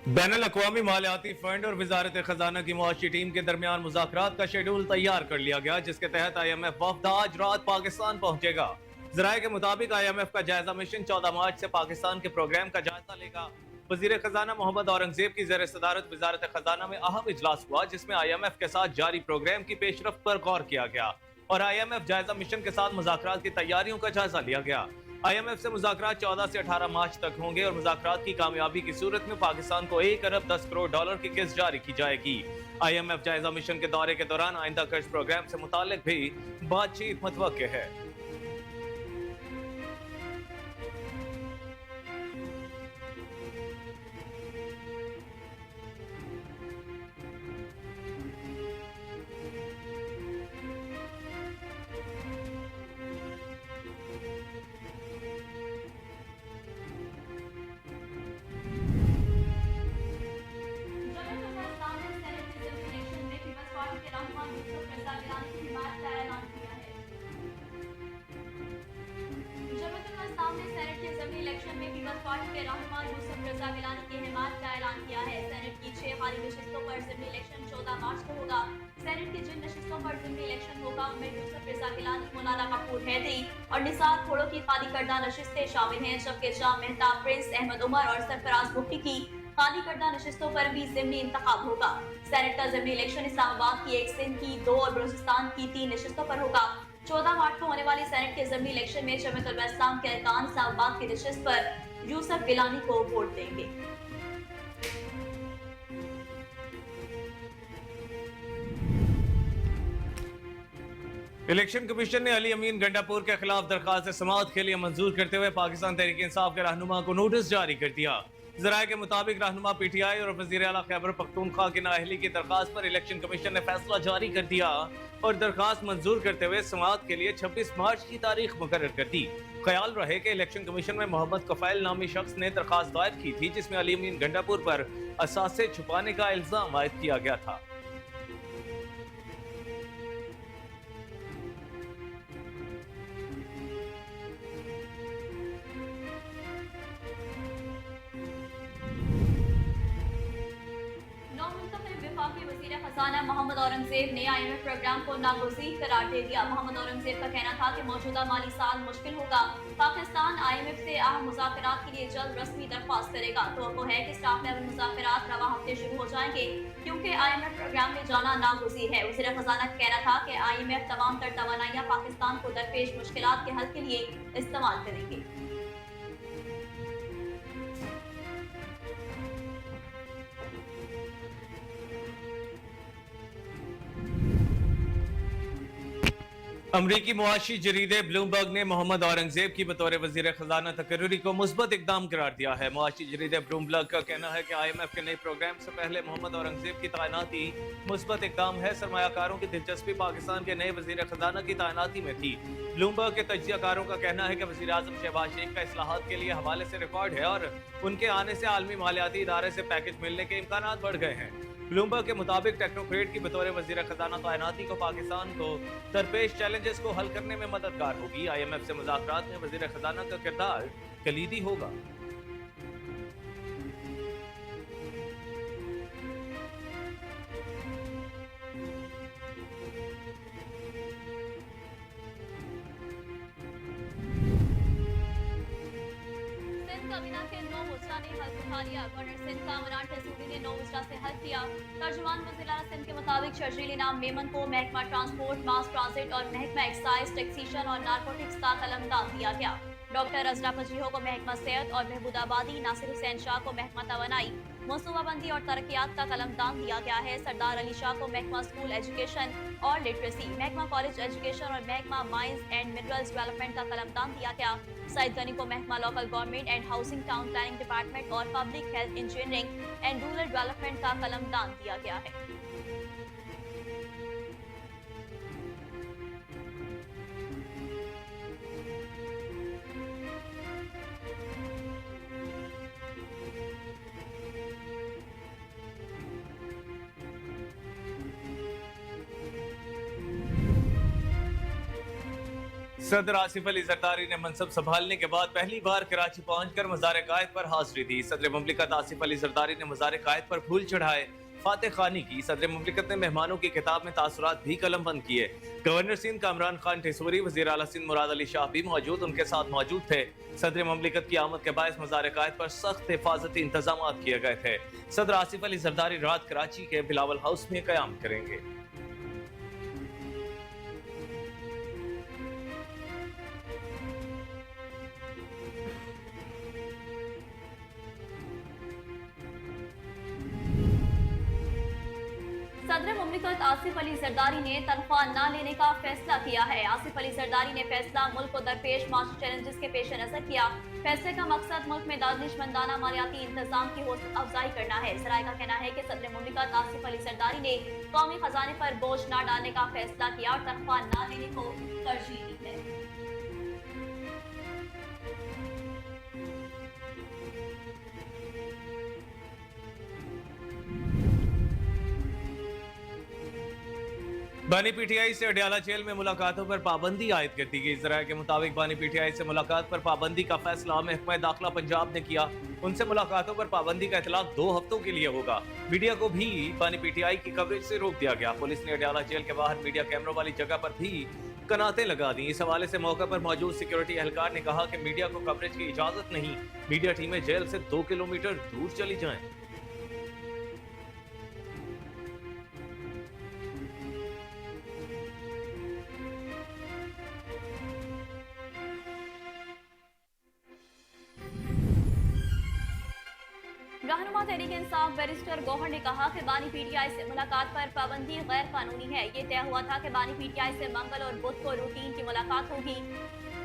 बैनुल-अक़वामी मालियाती fund और वजारत खजाना की मुआशी टीम के दरमियान मुज़ाकरात का शेड्यूल तैयार कर लिया गया, जिसके तहत IMF वफ़द आज रात पाकिस्तान पहुंचेगा। ज़राए के मुताबिक IMF का जायजा मिशन 14 मार्च से पाकिस्तान के प्रोग्राम का जायजा लेगा। वज़ीर खजाना मोहम्मद औरंगजेब की ज़ेर सदारत वजारत खजाना में अहम इजलास हुआ, जिसमें IMF के साथ जारी प्रोग्राम की पेशरफ्त पर गौर किया गया और IMF जायजा मिशन के साथ मुज़ाकरात की तैयारियों का जायजा लिया गया। IMF से मुज़ाकरात 14 से 18 मार्च तक होंगे और मुज़ाकरात की कामयाबी की सूरत में पाकिस्तान को 1 अरब 10 करोड़ डॉलर की किस्त जारी की जाएगी। IMF जायजा मिशन के दौरे के दौरान आइंदा कर्ज प्रोग्राम से मुतालिक भी बातचीत मुतवक्के है। इलेक्शन में पीपल्स पार्टी के रहनुमा यूसुफ रजा गिलानी की हिमायत का ऐलान किया है। सेनेट की 6 खाली नशिस्तों पर ज़िमनी इलेक्शन 14 मार्च को होगा। सेनेट की जिन नशिस्तों पर ज़िमनी इलेक्शन होगा उनमें यूसुफ रजा गिलानी, मौलाना कपूर हैदरी और निसार खोड़ो की खाली करदा नशिस्तें शामिल हैं, जबकि शाह मेहताब, प्रिंस अहमद उमर और सरफराज भुट्टी की खाली करदा नशिस्तों पर भी ज़िमनी इंतखाब होगा। सेनेट का ज़िमनी इलेक्शन इस्लामाबाद की 1 सिंध की 2 और बलूचिस्तान की 3 नशिस्तों पर होगा। 14 मार्च को होने वाली सेनेट के ज़िमनी इलेक्शन में जमीयत उलमा इस्लाम के अरकान इस्लामाबाद की नशिस्त पर यूसुफ गिलानी को वोट देंगे। इलेक्शन कमीशन ने अली अमीन गंडापुर के खिलाफ दरखास्त समाअत के लिए मंजूर करते हुए पाकिस्तान तहरीक इंसाफ के रहनुमा को नोटिस जारी कर दिया। ज़राए के मुताबिक रहनुमा PTI और वज़ीर आला खैबर पख्तूनख्वा की नाअहली की दरखास्त पर इलेक्शन कमीशन ने फैसला जारी कर दिया और दरखास्त मंजूर करते हुए समाअत के लिए 26 मार्च की तारीख मुकर्रर कर दी। ख्याल रहे कि इलेक्शन कमीशन में मोहम्मद कफ़ैल नामी शख्स ने दरखास्त दायर की थी, जिसमें अली अमीन गंडापुर पर असासे छुपाने का इल्जाम आयद किया गया था। खजाना मोहम्मद औरंगजेब ने IMF प्रोग्राम को नागुज़ीर करार दे दिया। मोहम्मद औरंगजेब का कहना था कि मौजूदा माली साल मुश्किल होगा। पाकिस्तान IMF से अहम मुज़ाकरात के लिए जल्द रस्मी दरख्वास्त करेगा। तो है कि स्टाफ लेवल मुज़ाकरात रवा हफ्ते शुरू हो जाएंगे, क्योंकि IMF प्रोग्राम में जाना नागुज़ीर है। वज़ीर खजाना का कहना था कि IMF तमाम तर तवानाइयाँ पाकिस्तान को दरपेश मुश्किलात के हल के लिए इस्तेमाल करेंगे। अमरीकी मुआशी जरीदे ब्लूमबर्ग ने मोहम्मद औरंगजेब की बतौर वजीर खजाना तकर्रुरी को मुस्बत इकदाम करार दिया है। मुआशी जरीदे ब्लूमबर्ग का कहना है कि IMF के नए प्रोग्राम से पहले मोहम्मद औरंगजेब की तैनाती मुस्बत इकदाम है। सरमायाकारों की दिलचस्पी पाकिस्तान के नए वजीर खजाना की तैनाती में थी। ब्लूमबर्ग के तजियाकारों का कहना है कि वजीर आजम शहबाज शरीफ का इस्लाहात के लिए हवाले से रिकॉर्ड है और उनके आने से आलमी मालियाती इदारे से पैकेज मिलने के इम्कान बढ़ गए हैं। ब्लूमबर्ग के मुताबिक टेक्नोक्रेट की बतौर वजीर खजाना तैनाती को पाकिस्तान को दरपेश चैलेंजेस को हल करने में मददगार होगी। IMF से मुज़ाकरात में वजीर खजाना का किरदार कलीदी होगा। गवर्नर सिंध का अमरान टेसूरी ने 9 वज़रा से हल किया। तर्जुमान वज़ीर-ए-आला सिंध के मुताबिक शर्जील इनाम मेमन को महकमा ट्रांसपोर्ट, मास ट्रांजिट और महकमा एक्साइज, टैक्सेशन और नारकोटिक्स का कलमदान दिया गया। डॉक्टर अजरा पजीहो को महकमा सेहत और बहबूदाबादी, नासिर हुसैन शाह को महकमा तवानाई, मनसूबाबंदी और तरक्यात का कलमदान दिया गया है। सरदार अली शाह को महकमा स्कूल एजुकेशन और लिटरेसी, महकमा कॉलेज एजुकेशन और महकमा माइंस एंड मिनरल्स डेवलपमेंट का कलमदान दिया गया। सईद गनी को महकमा local government and housing, town planning department और public health, engineering and rural development का कलमदान दिया गया है। सदर आसिफ अली जरदारी ने मनसब संभालने के बाद पहली बार कराची पहुंचकर मज़ार कायद पर हाजिरी दी। सदर मुमलिकत आसिफ अली जरदारी ने मज़ार कायद पर फूल चढ़ाए, फातह खानी की। सदर मुमलिकत ने मेहमानों की किताब में तासुरात भी कलम बंद किए। गवर्नर सिंध कामरान खान ठिसूरी, वज़ीर आला सिंध मुराद अली शाह भी उनके साथ मौजूद थे। सदर मुमलिकत की आमद के बायस मज़ार कायद पर सख्त हिफाजती इंतजाम किए गए थे। सदर आसिफ अली जरदारी रात कराची के बिलावल हाउस में क़याम करेंगे। सदर मुमलिकत आसिफ अली जरदारी ने तनख्वाह न लेने का फैसला किया है। आसिफ अली जरदारी ने फैसला मुल्क को दरपेश माशी चैलेंजेस के पेश नजर किया। फैसले का मकसद मुल्क में दानिशमंदाना मालियाती इंतजाम की हौसला अफजाई करना है। सराय का कहना है कि सदर मुमलिकत आसिफ अली जरदारी ने कौमी खजाने पर बोझ न डालने का फैसला किया और तनख्वाह न लेने को तरजीह दी है। बानी पीटीआई से अडयाला जेल में मुलाकातों पर पाबंदी आयद कर दी गई। जराये के मुताबिक बानी पीटीआई से मुलाकात पर पाबंदी का फैसला महकमा दाखिला पंजाब ने किया। उनसे मुलाकातों पर पाबंदी का इतलाक 2 हफ्तों के लिए होगा। मीडिया को भी बानी पीटीआई की कवरेज से रोक दिया गया। पुलिस ने अडयाला जेल के बाहर मीडिया कैमरों वाली जगह पर भी कनातें लगा दी। इस हवाले से मौके पर मौजूद सिक्योरिटी एहलकार ने कहा कि मीडिया को कवरेज की इजाजत नहीं, मीडिया टीमें जेल से 2 किलोमीटर दूर चली जाएं। रहनुमा तहरीक इंसाफ बैरिस्टर गौहर ने कहा कि बानी पीटीआई से मुलाकात पर पाबंदी गैर कानूनी है। ये तय हुआ था कि बानी पीटीआई से मंगल और बुध को रूटीन की मुलाकात होगी।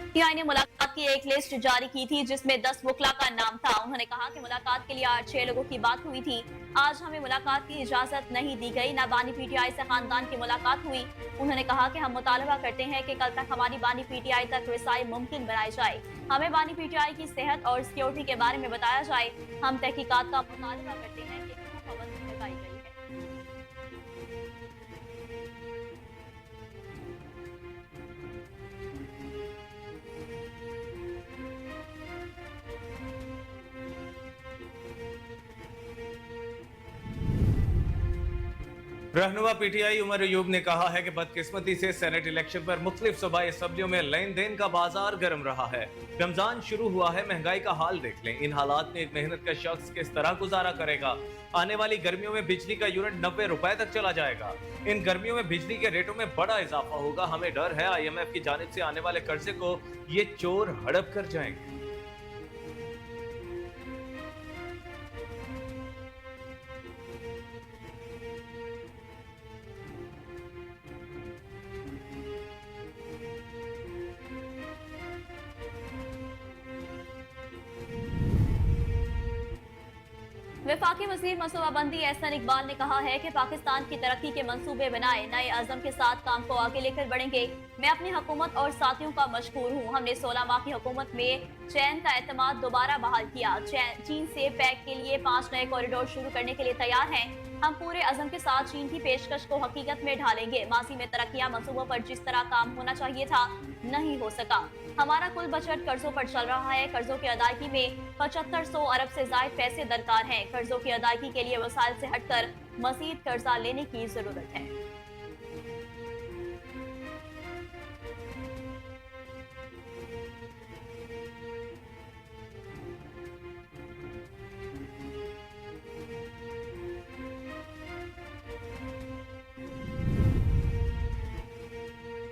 पीटीआई ने मुलाकात की एक लिस्ट जारी की थी जिसमें 10 वकला का नाम था। उन्होंने कहा कि मुलाकात के लिए आज 6 लोगों की बात हुई थी। आज हमें मुलाकात की इजाजत नहीं दी गई, न बानी पीटीआई से खानदान की मुलाकात हुई। उन्होंने कहा कि हम मुतालबा करते हैं कि कल तक हमारी बानी पीटीआई तक रसाई मुमकिन बनाई जाए। हमें बानी पीटीआई की सेहत और सिक्योरिटी के बारे में बताया जाए। हम तहकीकात का मुतालबा करते हैं कि क्यों पाबंदी लगाई गई है। रहनुमा पीटीआई उमर अयूब ने कहा है कि बदकिस्मती से सेनेट इलेक्शन पर मुख्तलिफ सूबाई असम्बलियों में लेन देन का बाजार गर्म रहा है। रमजान शुरू हुआ है, महंगाई का हाल देख लें। इन हालात में एक मेहनत का शख्स किस तरह गुजारा करेगा। आने वाली गर्मियों में बिजली का यूनिट 90 रुपए तक चला जाएगा। इन गर्मियों में बिजली के रेटों में बड़ा इजाफा होगा। हमें डर है IMF की जानिब से आने वाले कर्जे को ये चोर हड़प कर जाएंगे। वफाकी वज़ीर मनसूबाबंदी एहसन इकबाल ने कहा है कि पाकिस्तान की तरक्की के मंसूबे बनाए, नए अज़म के साथ काम को आगे लेकर बढ़ेंगे। मैं अपनी हुकूमत और साथियों का मशकूर हूँ। हमने 16 माह की हुकूमत में चैन का एतमाद दोबारा बहाल किया। चीन से पैक के लिए 5 नए कॉरिडोर शुरू करने के लिए तैयार हैं। हम पूरे अज़म के साथ चीन की पेशकश को हकीकत में ढालेंगे। माजी में तरक्कियां मंसूबों पर जिस तरह काम होना चाहिए था, नहीं हो सका। हमारा कुल बजट कर्जों पर चल रहा है। कर्जों की अदायगी में 7500 अरब से जायद पैसे दरकार हैं। कर्जों की अदायगी के लिए वसाइल से हटकर मजीद कर्जा लेने की जरूरत है।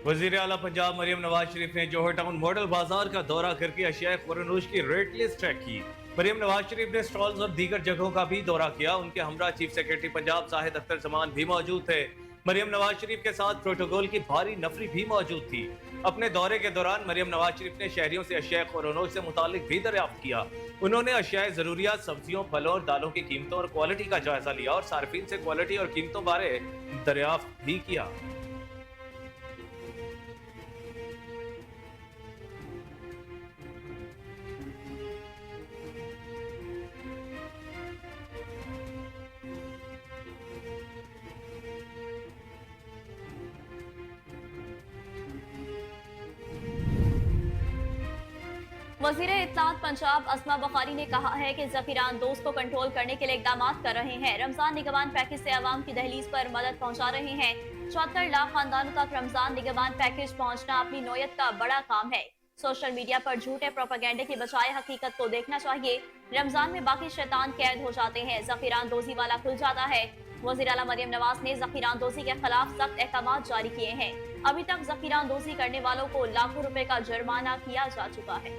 वजीर आला पंजाब मरियम नवाज शरीफ ने जोहर टाउन मॉडल बाजार का दौरा करके अशिया खुरनूश की रेट लिस्ट चेक की। मरियम नवाज शरीफ ने स्टॉल्स और दीगर जगहों का भी दौरा किया। उनके हमरा चीफ सेक्रेटरी पंजाब साहिद अख्तर जमान भी मौजूद थे। मरियम नवाज शरीफ के साथ प्रोटोकॉल की भारी नफरी भी मौजूद थी। अपने दौरे के दौरान मरियम नवाज शरीफ ने शहरियों से अशिया खुरनूश से मुतालिक भी दरियाफ्त किया। उन्होंने अशिया जरूरियात, सब्जियों, फलों और दालों की कीमतों और क्वालिटी का जायजा लिया और सार्फिन से क्वालिटी और कीमतों बारे दरियाफ्त भी किया। वजीर इत्तलात पंजाब अस्मा बुखारी ने कहा है कि जफीरान दोस्त को कंट्रोल करने के लिए इकदाम कर रहे हैं। रमजान निगमान पैकेज से आवाम की दहलीज पर मदद पहुंचा रहे हैं। 74 लाख खानदानों तक रमजान निगमान पैकेज पहुंचना अपनी नौयत का बड़ा काम है। सोशल मीडिया पर झूठे प्रोपेगेंडे के बजाय हकीकत को देखना चाहिए। रमजान में बाकी शैतान कैद हो जाते हैं, जफीरान दोजी वाला खुल जाता है। वजीर आला मरियम नवाज ने जफीरान दोजी के खिलाफ सख्त अहकाम जारी किए हैं। अभी तक जफीरान दोजी करने वालों को लाखों रुपए का जुर्माना किया जा चुका है।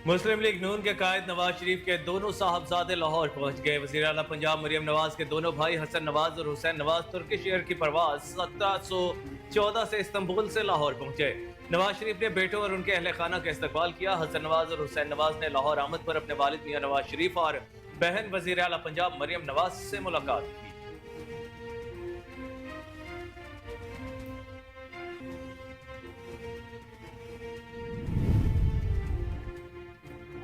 मुस्लिम लीग नून के कायद नवाज शरीफ के दोनों साहबजादे लाहौर पहुंच गए। वज़ीर आला पंजाब मरियम नवाज के दोनों भाई हसन नवाज और हुसैन नवाज तुर्किश एयर की परवाज 1714 से इस्तांबुल से लाहौर पहुंचे। नवाज शरीफ ने बेटों और उनके अहले खाना का इस्तकबाल किया। हसन नवाज और हुसैन नवाज ने लाहौर आमद पर अपने वालिद मियां नवाज शरीफ और बहन वज़ीर आला पंजाब मरियम नवाज से मुलाकात की।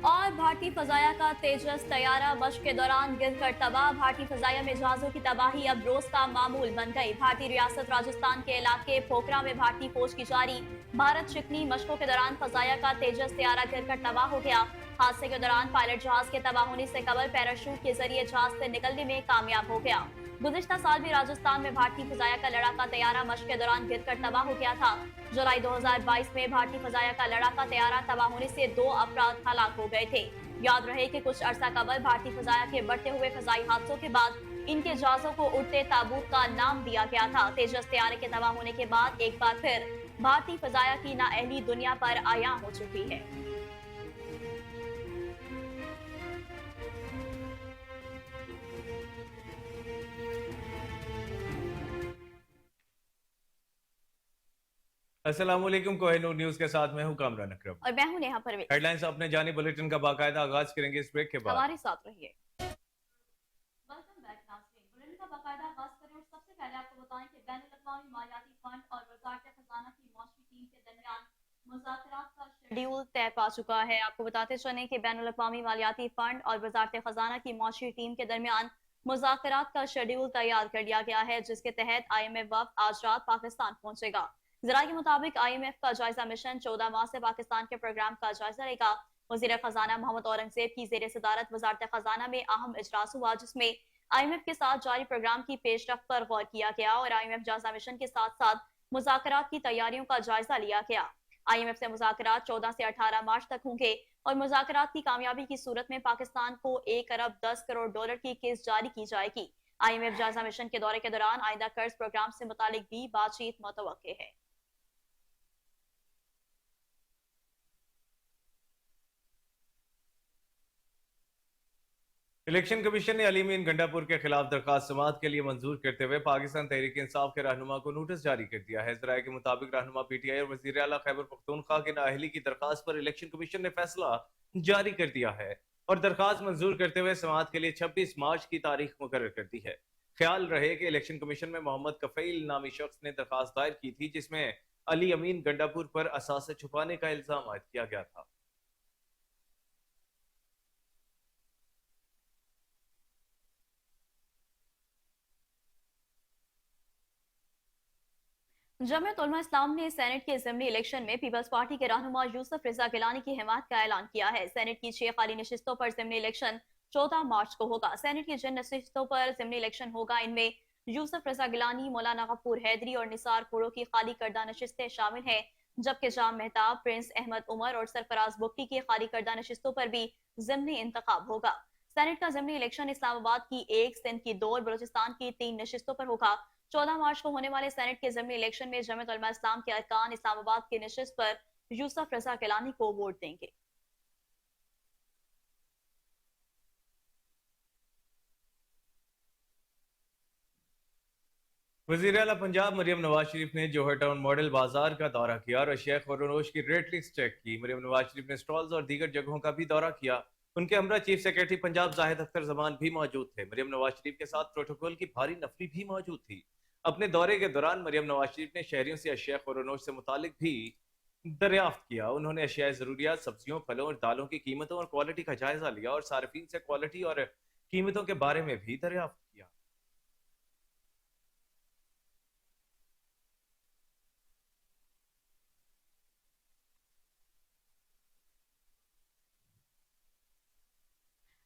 और भारतीय फजाया का तेजस तैयारा मश्क के दौरान गिरकर तबाह। भारतीय फजाया में जहाजों की तबाही अब रोज का मामूल बन गई। भारतीय रियासत राजस्थान के इलाके पोखरा में भारतीय फौज की जारी भारत शिकनी मशकों के दौरान फजाया का तेजस तैयारा गिरकर तबाह हो गया। हादसे के दौरान पायलट जहाज के तबाह होने से कबल पैराशूट के जरिए जहाज से निकलने में कामयाब हो गया। गुज़िश्ता साल भी राजस्थान में भारतीय फजाया का लड़ाका तैयारा मश्क के दौरान गिरकर तबाह हो गया था। जुलाई 2022 में भारतीय फजाया का लड़ाका तैयारा तबाह होने से 2 अफराद हलाक हो गए थे। याद रहे कि कुछ अरसा कबल भारतीय फजाया के बढ़ते हुए फजाई हादसों के बाद इनके जहाजों को उड़ते ताबूत का नाम दिया गया था। तेजस तैयारे के तबाह होने के बाद एक बार फिर भारतीय फजाया की नाअहली दुनिया पर आया हो चुकी है। अस्सलाम वालेकुम, कोहिनूर न्यूज के साथ मैं हूं कामरान अकरम और मैं हूं नेहा परवेज। हेडलाइंस अपने जानी बुलेटिन का बाकायदा आगाज करेंगे इस ब्रेक के बाद। हमारे साथ रहिए। वेलकम बैक नाज़रीन। बुलेटिन का बाकायदा आगाज करें और सबसे पहले आपको बताएं कि बैनुल-अक़वामी मालियाती फंड और वज़ारत खजाना की मौसमी टीम के दरमियान मुज़ाकरात का शेड्यूल तय पा चुका है। आपको बताते चलें कि बैनुल-अक़वामी मालियाती फंड और वज़ारत खजाना की मौसमी टीम के दरमियान मुज़ाकरात का शेड्यूल तैयार कर लिया गया है, जिसके तहत IMF वफ़द आज रात पाकिस्तान पहुंचेगा। ज़राए के मुताबिक IMF का जायजा मिशन 14 माह से पाकिस्तान के प्रोग्राम का जायजा लेगा। वज़ीर खजाना मोहम्मद औरंगजेब की ज़ेर सदारत वज़ारत खजाना में अहम इजलास हुआ, जिसमें IMF के साथ जारी प्रोग्राम की पेशरफ्त पर गौर किया गया और IMF जायजा मिशन के साथ साथ मुज़ाकरात की तैयारियों का जायजा लिया गया। IMF से मुज़ाकरात 14 से 18 मार्च तक होंगे और मुज़ाकरात की कामयाबी की सूरत में पाकिस्तान को 1 अरब 10 करोड़ डॉलर की किस्त जारी की जाएगी। IMF जायजा मिशन के दौरे के दौरान आइंदा कर्ज प्रोग्राम से मुतालिक भी बातचीत मुतवक्के है। इलेक्शन कमीशन ने अली अमीन गंडापुर के खिलाफ दरखास्त समाअत के लिए मंजूर करते हुए पाकिस्तान तहरीक इंसाफ के रहनुमा को नोटिस जारी कर दिया है। ज़राए के मुताबिक रहनुमा PTI और वज़ीर आला खैबर पख्तूनख्वा के नाअहली की दरखास्त पर इलेक्शन कमीशन ने फैसला जारी कर दिया है और दरखास्त मंजूर करते हुए समाअत के लिए 26 मार्च की तारीख मुकर्रर कर दी है। ख्याल रहे कि इलेक्शन कमीशन में मोहम्मद कफील नामी शख्स ने दरखास्त दायर की थी, जिसमें अली अमीन गंडापुर पर असासे छुपाने का इल्जाम आयद किया गया था। जमीयत उलमा इस्लाम ने सेनेट के ज़िमनी इलेक्शन में पीपल्स पार्टी के रहनुमा यूसुफ रजा गिलानी की हिमायत का ऐलान किया है। सेनेट की 6 खाली नशिस्तों पर ज़िमनी इलेक्शन 14 मार्च को होगा। सेनेट की जिन नशिस्तों पर ज़िमनी इलेक्शन होगा, इनमें यूसुफ रजा गिलानी, मौलाना गफूर हैदरी और निसार कुड़ो की खाली करदा नशिस्तें शामिल हैं, जबकि जाम मेहताब, प्रिंस अहमद उमर और सरफराज बुक्टी की खाली करदा नशिस्तों पर भी ज़िमनी इंतखाब होगा। सेनेट का ज़िमनी इलेक्शन इस्लामाबाद की 1, सिंध की 2 और बलूचिस्तान की 3 नशिस्तों पर होगा। 14 मार्च को होने वाले सेनेट के ज़िमनी इलेक्शन में जमीयत उलमा इस्लाम के अरकान इस्लामाबाद की नशिस्त पर यूसुफ रजा गिलानी को वोट देंगे। वज़ीर आला पंजाब मरियम नवाज शरीफ ने जोहर टाउन मॉडल बाजार का दौरा किया और अशिया ख़ुर्रनोश की रेट लिस्ट चेक की। मरियम नवाज शरीफ ने स्टॉल्स और दीगर जगहों का भी दौरा किया। उनके हमरा चीफ सेक्रेटरी पंजाब जाहिद अख्तर जमान भी मौजूद थे। मरियम नवाज शरीफ के साथ प्रोटोकॉल की भारी नफरी भी मौजूद थी। अपने दौरे के दौरान मरियम नवाज शरीफ ने शहरियों से अशिया ख़ुर्रनोश से मुतालिक भी दरियाफ्त किया। उन्होंने अशियाए ज़रूरियात, सब्जियों, फलों और दालों की कीमतों और क्वालिटी का जायजा लिया और सार्फिन से क्वालिटी और कीमतों के बारे में भी दरियाफ्त किया।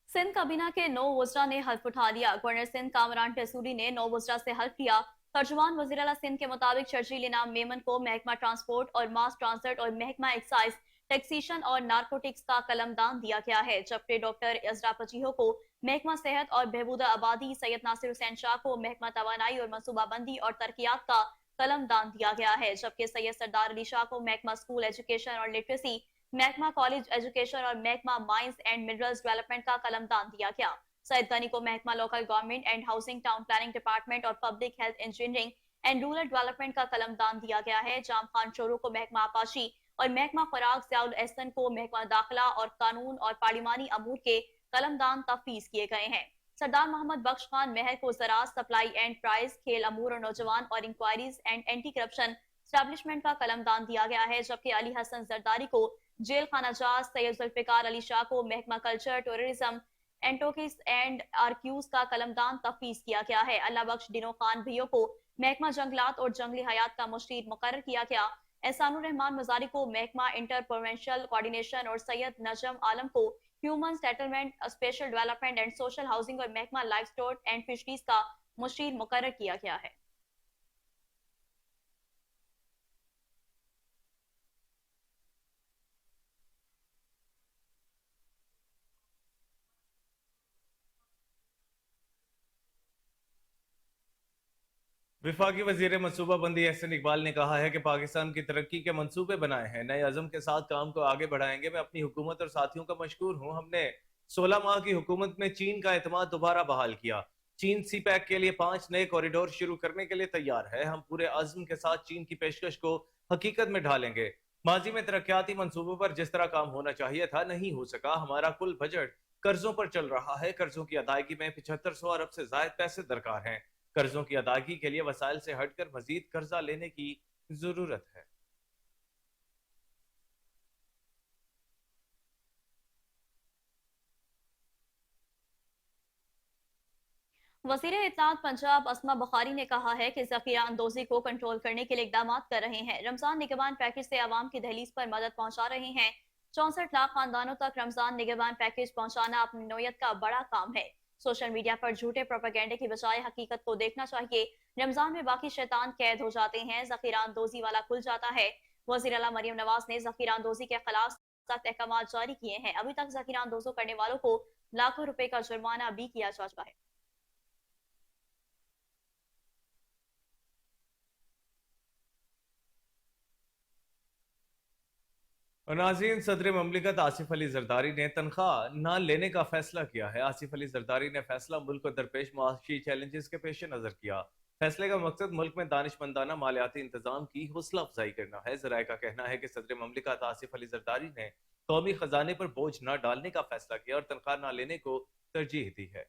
सिंध काबीना के नौ वज़रा ने हल्फ उठा लिया। गवर्नर सिंध कामरान टेसूरी ने नौ वज़रा से हल्फ लिया। तर्जुमान वज़ीर आला सिंध के मुताबिक शर्जील इनाम मेमन को महकमा ट्रांसपोर्ट और मास ट्रांजिट और महकमा एक्साइज, टैक्सेशन और नारकोटिक्स का कलमदान दिया गया है, जबकि डॉक्टर इजरा पचीहो को महकमा सेहत और बहबूदा आबादी, सैयद नासिर हुसैन शाह को महकमा तवानाई और मनसूबाबंदी और तरक्यात का कलमदान दिया गया है, जबकि सैयद सरदार अली शाह को महकमा स्कूल एजुकेशन और लिटरेसी, महकमा कॉलेज एजुकेशन और महकमा माइंस एंड मिनरल्स डेवलपमेंट का कलमदान दिया गया। सईद गनी को महकमा local government and housing, town planning department और public health engineering and rural development का कलमदान दिया गया है। जाम खान चोरू को महकमा आपाशी और महकमा खुराक, जियाउल एहसन को महकमा दाखिला और कानून और पार्लिमानी अमूर के कलमदान तफवीज किए गए हैं। सरदार मोहम्मद बख्श खान महर को ज़राअत, सप्लाई एंड प्राइस, खेल अमूर और नौजवान और inquiries and anti corruption establishment का कलमदान दिया गया है, जबकि अली हसन जरदारी को जेल खाना जाज, सैयद जुल्फिकार अली शाह को महकमा कल्चर, टूरिज्म, एंटोकिस एंड आर्क्यूज का कलमदान तफवीज किया गया है। अल्लाह बख्श डिनो खान भैया को महकमा जंगलात और जंगली हयात का मुशीर मुकर्रर किया गया। एहसानुर रहमान मजारी को महकमा इंटर प्रोवेंशियल कोऑर्डिनेशन और सैयद नजम आलम को human settlement, special development and social housing और महकमा लाइफ स्टॉक एंड फिशरीज का मुशीर मुकर्रर किया गया है। विफाकी वजीर मनसूबाबंदी एहसन इकबाल ने कहा है कि पाकिस्तान की तरक्की के मंसूबे बनाए हैं, नए अज़म के साथ काम को आगे बढ़ाएंगे। मैं अपनी हुकूमत और साथियों का मशकूर हूँ। हमने 16 माह की हुकूमत में चीन का एतमाद दोबारा बहाल किया। चीन सी पैक के लिए 5 नए कॉरिडोर शुरू करने के लिए तैयार है। हम पूरे अज़्म के साथ चीन की पेशकश को हकीकत में ढालेंगे। माजी में तरक्याती मंसूबों पर जिस तरह काम होना चाहिए था, नहीं हो सका। हमारा कुल बजट कर्जों पर चल रहा है। कर्जों की अदायगी में 7500 अरब से जायद पैसे दरकार हैं। कर्जों की अदायगी के लिए वसाइल से हटकर मजीद कर्जा लेने की जरूरत है। वजीर इत्तलात पंजाब अस्मा बुखारी ने कहा है कि जखीरा अंदोजी को कंट्रोल करने के लिए इकदाम कर रहे हैं। रमजान निगहबान पैकेज से आवाम की दहलीज पर मदद पहुंचा रहे हैं। 64 लाख खानदानों तक रमजान निगहबान पैकेज पहुंचाना अपनी नौयत का बड़ा काम है। सोशल मीडिया पर झूठे प्रोपेगेंडे की बजाय हकीकत को देखना चाहिए। रमजान में बाकी शैतान कैद हो जाते हैं, जखीरा अंदोजी वाला खुल जाता है। वजीर आला मरियम नवाज ने जखीरा अंदोजी के खिलाफ सख्त अहकाम जारी किए हैं। अभी तक जखीरा अंदोजों करने वालों को लाखों रुपए का जुर्माना भी किया जा चुका है। और नाज़रीन, सदर ममलिकत आसिफ अली जरदारी ने तनख्वाह न लेने का फैसला किया है। आसिफ अली जरदारी ने फैसला मुल्क को दरपेश मुआशी चैलेंजेस के पेश नजर किया। फैसले का मकसद मुल्क में दानिशमंदाना मालियाती इंतजाम की हौसला अफजाई करना है। जराये का कहना है कि सदर ममलिकत आसिफ अली जरदारी ने कौमी खजाने पर बोझ न डालने का फैसला किया और तनख्वाह न लेने को तरजीह दी है।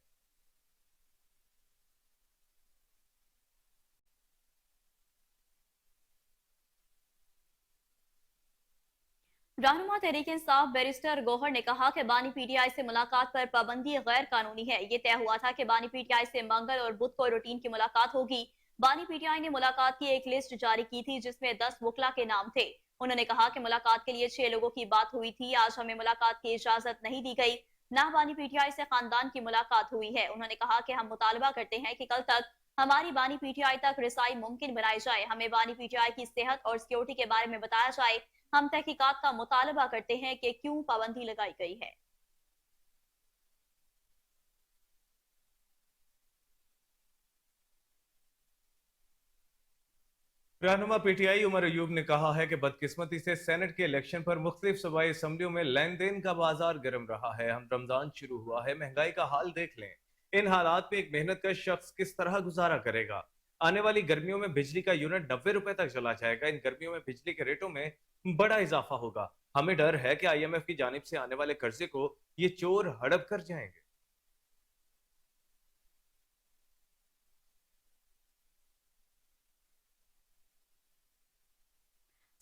रहनुमा तहरीक इंसाफ बैरिस्टर गौहर ने कहा कि बानी पीटीआई से मुलाकात पर पाबंदी गैर कानूनी है। ये तय हुआ था कि बानी पीटीआई से मंगल और बुध को रूटीन की मुलाकात होगी। बानी पीटीआई ने मुलाकात की एक लिस्ट जारी की थी जिसमें 10 वकला के नाम थे। उन्होंने कहा कि मुलाकात के लिए 6 लोगों की बात हुई थी। आज हमें मुलाकात की इजाजत नहीं दी गई। ना बानी पीटीआई से खानदान की मुलाकात हुई है। उन्होंने कहा कि हम मुतालबा करते हैं कि कल तक हमारी बानी पीटीआई तक रिसाई मुमकिन बनाई जाए। हमें बानी पीटीआई की सेहत और सिक्योरिटी के बारे में बताया जाए। हम तहकीकात का मुतालबा करते हैं कि क्यों पाबंदी लगाई गई है। रहनुमा पीटीआई उमर अयूब ने कहा है कि बदकिस्मती से सेनेट के इलेक्शन पर मुख्तलिफ सूबाई असम्बलियों में लेन देन का बाजार गर्म रहा है। हम रमजान शुरू हुआ है, महंगाई का हाल देख लें। इन हालात में एक मेहनत का शख्स किस तरह गुजारा करेगा। आने वाली गर्मियों में बिजली का यूनिट 90 रुपए तक चला जाएगा। इन गर्मियों में बिजली के रेटों में बड़ा इजाफा होगा। हमें डर है कि IMF की जानिब से आने वाले कर्जे को ये चोर हड़प कर जाएंगे।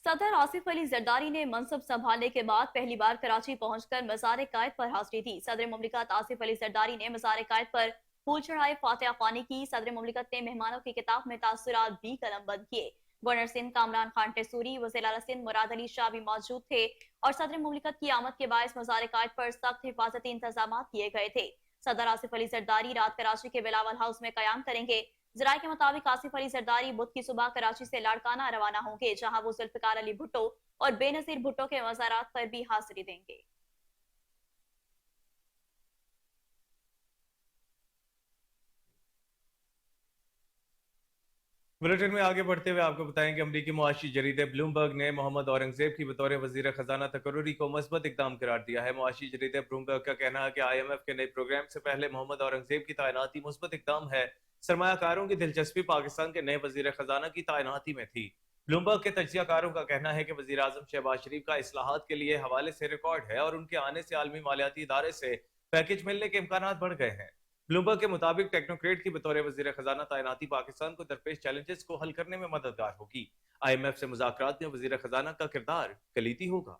सदर आसिफ अली जरदारी ने मनसब संभालने के बाद पहली बार कराची पहुंचकर मज़ार कायद पर हाजिरी दी। सदर मुमलिकत आसिफ अली जरदारी ने मज़ार कायद पर फूल चढ़ाए, फातिहा ख्वानी की। सदर मुमलिकत ने मेहमानों की किताब में तासुरात भी कलमबंद किए। गवर्नर सिंध कामरान खान टेसूरी, वज़ीर आला सिंध मुराद अली शाह भी मौजूद थे और सदर मुमलिकत की आमद के बायस मज़ार कायद पर सख्त हिफाजती इंतजाम किए गए थे। सदर आसिफ अली जरदारी रात कराची के बिलावल हाउस में कयाम करेंगे। जराये के मुताबिक आसिफ अली जरदारी बुध की सुबह कराची से लाड़काना रवाना होंगे, जहां वो जुल्फिकार अली भुट्टो और बेनजीर भुट्टो के मज़ारात पर भी हाजिरी देंगे। बुलेटिन में आगे बढ़ते हुए आपको बताएं कि अमरीकी मुआशी जरीदे ब्लूमबर्ग ने मोहम्मद औरंगजेब की बतौर वजीर खजाना तकर्रुरी को मस्बत इकदाम करार दिया है। मुआशी जरीदे ब्लूमबर्ग का कहना है कि IMF के नए प्रोग्राम से पहले मोहम्मद औरंगजेब की तैनाती मुस्बत इकदाम है। सरमायाकारों की दिलचस्पी पाकिस्तान के नए वजीर खजाना की तैनाती में थी। ब्लूमबर्ग के तजियाकारों का कहना है कि वजीर आजम शहबाज शरीफ का इस्लाहात के लिए हवाले से रिकॉर्ड है और उनके आने से आलमी मालियाती इदारे से पैकेज मिलने के इम्कान बढ़ गए हैं। ब्लूमबर्ग के मुताबिक टेक्नोक्रेट की बतौर वजीर खजाना तैनाती पाकिस्तान को दरपेश चैलेंजेस को हल करने में मददगार होगी। IMF से मुज़ाकरात में वजीर खजाना का किरदार कलीदी होगा।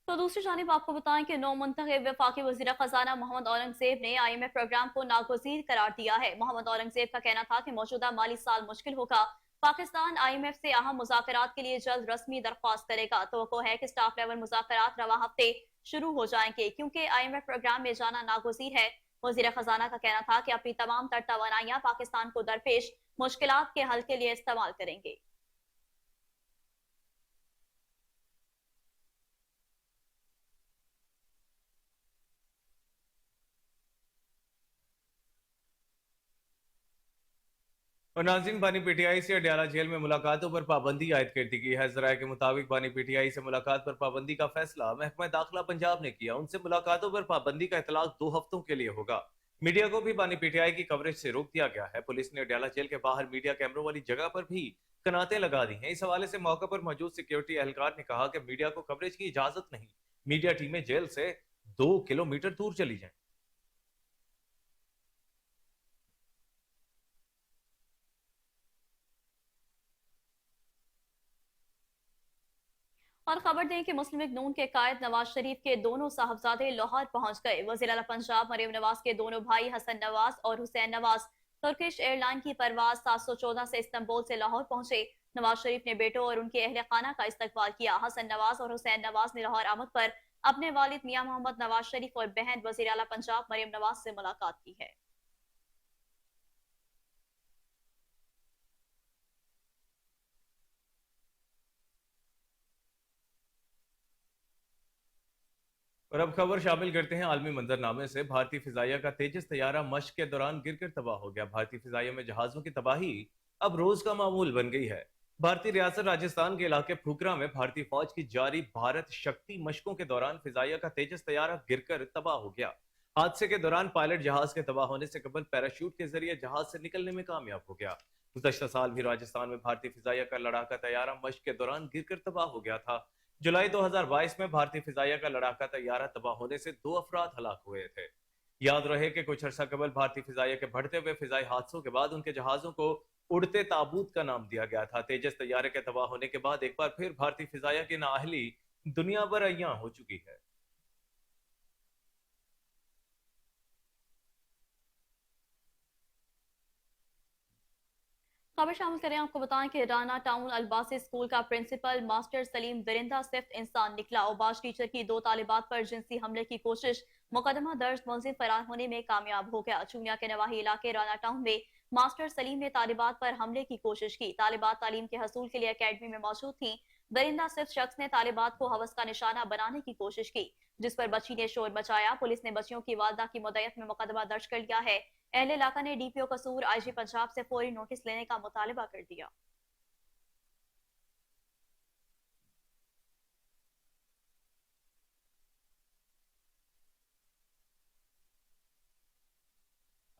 तो दूसरी जानिब आपको बताएं कि नौ मुंतखब वफाकी वजीर खजाना मोहम्मद औरंगजेब ने IMF प्रोग्राम को नागजीर करार दिया है। मोहम्मद औरंगजेब का कहना था कि मौजूदा माली साल मुश्किल होगा। पाकिस्तान IMF से अहम मुज़ाकरात के लिए जल्द रस्मी दरख्वास्त करेगा। तो है कि स्टाफ लेवल मुज़ाकरात रवा हफ्ते शुरू हो जाएंगे, क्योंकि IMF प्रोग्राम में जाना नागजीर है। वजीर खजाना का कहना था कि अपनी तमाम तर तवानाइयां पाकिस्तान को दरपेश मुश्किलात के हल के लिए इस्तेमाल करेंगे। और नाज़रीन, बानी PTI से अडयाला जेल में मुलाकातों पर पाबंदी आयद कर दी गई है। जराये के मुताबिक बानी PTI से मुलाकात पर पाबंदी का फैसला महकमा दाखिला पंजाब ने किया। उनसे मुलाकातों पर पाबंदी का इतलाक 2 हफ्तों के लिए होगा। मीडिया को भी बानी PTI की कवरेज से रोक दिया गया है। पुलिस ने अडयाला जेल के बाहर मीडिया कैमरों वाली जगह पर भी कनातें लगा दी हैं। इस हवाले से मौके पर मौजूद सिक्योरिटी एहलकार ने कहा कि मीडिया को कवरेज की इजाजत नहीं। मीडिया टीमें जेल से 2 किलोमीटर दूर चली जाएं। और खबर दें कि मुस्लिम लीग नून के कायद नवाज शरीफ के दोनों साहबजादे लाहौर पहुंच गए। वज़ीर आला पंजाब मरियम नवाज के दोनों भाई हसन नवाज और हुसैन नवाज तुर्किश एयरलाइन की परवाज 714 से इस्तांबुल से लाहौर पहुंचे। नवाज शरीफ ने बेटों और उनके अहले खाना का इस्तकबाल किया। हसन नवाज और हुसैन नवाज ने लाहौर आमद पर अपने वालिद मियां मोहम्मद नवाज शरीफ और बहन वज़ीर आला पंजाब मरियम नवाज से मुलाकात की है। और अब खबर शामिल करते हैं आलमी मंजरनामे से। भारतीय फिजाइया का तेजस तैयारा मश्क के दौरान गिरकर तबाह हो गया। भारतीय फिजाइया में जहाजों की तबाही अब रोज का मामूल बन गई है। भारतीय रियासत राजस्थान के इलाके फुकरा में भारतीय फौज की जारी भारत शक्ति मशकों के दौरान फिजाइया का तेजस तैयारा गिरकर तबाह हो गया। हादसे के दौरान पायलट जहाज के तबाह होने से कबल पैराशूट के जरिए जहाज से निकलने में कामयाब हो गया। गुज़श्ता साल भी राजस्थान में भारतीय फिजाइया का लड़ाका तैयारा मश्क के दौरान गिरकर तबाह हो गया था। जुलाई 2022 में भारतीय फिजाइया का लड़ाका तैयारा तबाह होने से 2 अफराद हलाक हुए थे। याद रहे कि कुछ अर्सा कबल भारतीय फिजाइया के बढ़ते हुए फिजाई हादसों के बाद उनके जहाजों को उड़ते ताबूत का नाम दिया गया था। तेजस तैयारे के तबाह होने के बाद एक बार फिर भारतीय फिजाइया की नाअहली दुनिया भर अय्यां हो चुकी है। खबर शामिल करें, आपको बताएं कि राना टाउन अलबासी स्कूल का प्रिंसिपल मास्टर सलीम दरिंदा सिर्फ इंसान निकला। औबाज टीचर की 2 तालिबात पर जिनसी हमले की कोशिश, मुकदमा दर्ज, मुलजिम फरार होने में कामयाब हो गया। चूनिया के नवाही इलाके राना टाउन में मास्टर सलीम ने तालिबात पर हमले की कोशिश की। तालिबात तालीम के हसूल के लिए अकेडमी में मौजूद थी। दरिंदा सिर्फ शख्स ने तालिबात को हवस का निशाना बनाने की कोशिश की, जिस पर बच्ची ने शोर मचाया। पुलिस ने बच्चियों की वालदा की मुद्दत में मुकदमा दर्ज कर लिया है। अहले इलाका ने DPO कसूर IG पंजाब से फौरी नोटिस लेने का मुतालबा कर दिया।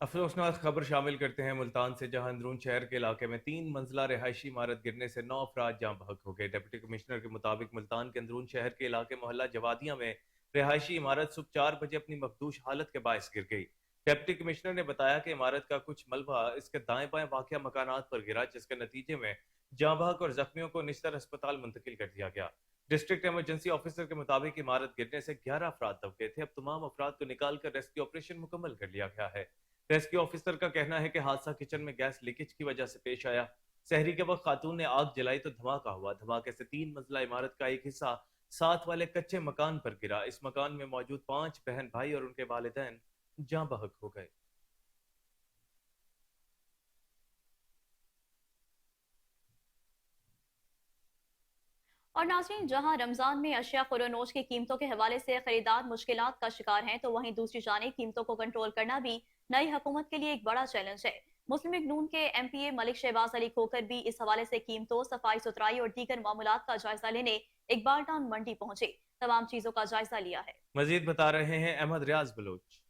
अफसोसनाक खबर शामिल करते हैं मुल्तान से, जहां अंदरून शहर के इलाके में 3 मंजिला रिहायशी इमारत गिरने से 9 अफराद जाँ बहक हो गए। डिप्टी कमिश्नर के मुताबिक मुल्तान के अंदरून शहर के इलाके मोहल्ला जवादिया में रिहायशी इमारत सुबह 4 बजे अपनी मखदूश हालत के बायस गिर गई। डिप्टी कमिश्नर ने बताया कि इमारत का कुछ मलबा इसके दाएं बाएं वाक़या मकानात पर गिरा, जिसके नतीजे में जाँ बहक और जख्मियों को निश्तर अस्पताल मुंतकिल कर दिया गया। डिस्ट्रिक्ट इमरजेंसी ऑफिसर के मुताबिक इमारत गिरने से 11 अफराद दब गए थे। अब तमाम अफराद को निकाल कर रेस्क्यू ऑपरेशन मुकम्मल कर लिया गया है। रेस्क्यू ऑफिसर का कहना है कि हादसा किचन में गैस लीकेज की वजह से पेश आया। शहरी के वक्त खातून ने आग जलाई तो धमाका हुआ। धमाके से 3 मंजिला इमारत का एक हिस्सा साथ वाले कच्चे मकान पर गिरा। इस मकान में मौजूद 5 बहन भाई और उनके वालिदैन जाँ बहक हो गए। और नाज़रीन, जहां रमजान में अशिया खुरोनोश की कीमतों के हवाले से खरीदार मुश्किलात का शिकार हैं, तो वहीं दूसरी जानिब कीमतों को कंट्रोल करना भी नई हुकूमत के लिए एक बड़ा चैलेंज है। मुस्लिम लीग नून के MPA मलिक शहबाज अली खोकर भी इस हवाले से कीमतों, सफाई सुथराई और दीगर मामूलात का जायजा लेने इकबाल टाउन मंडी पहुंचे। तमाम चीजों का जायजा लिया है। मजीद बता रहे हैं अहमद रियाज बलोच।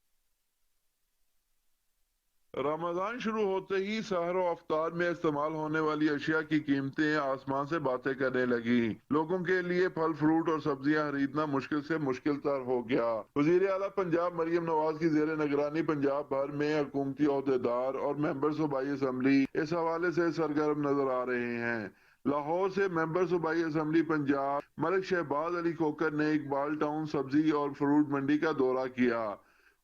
रमजान शुरू होते ही सहर व अफ्तार में इस्तेमाल होने वाली अशिया की कीमतें आसमान से बातें करने लगी। लोगों के लिए फल फ्रूट और सब्जियां खरीदना मुश्किल से मुश्किल तर हो गया। वजीर आला पंजाब मरियम नवाज की जेर निगरानी पंजाब भर में हुकूमती अहदेदार और मेंबर सूबाई असम्बली इस हवाले से सरगर्म नजर आ रहे हैं। लाहौर से मेंबर सूबाई असम्बली पंजाब मलिक शहबाज अली खोकर ने इकबाल टाउन सब्जी और फ्रूट मंडी का दौरा किया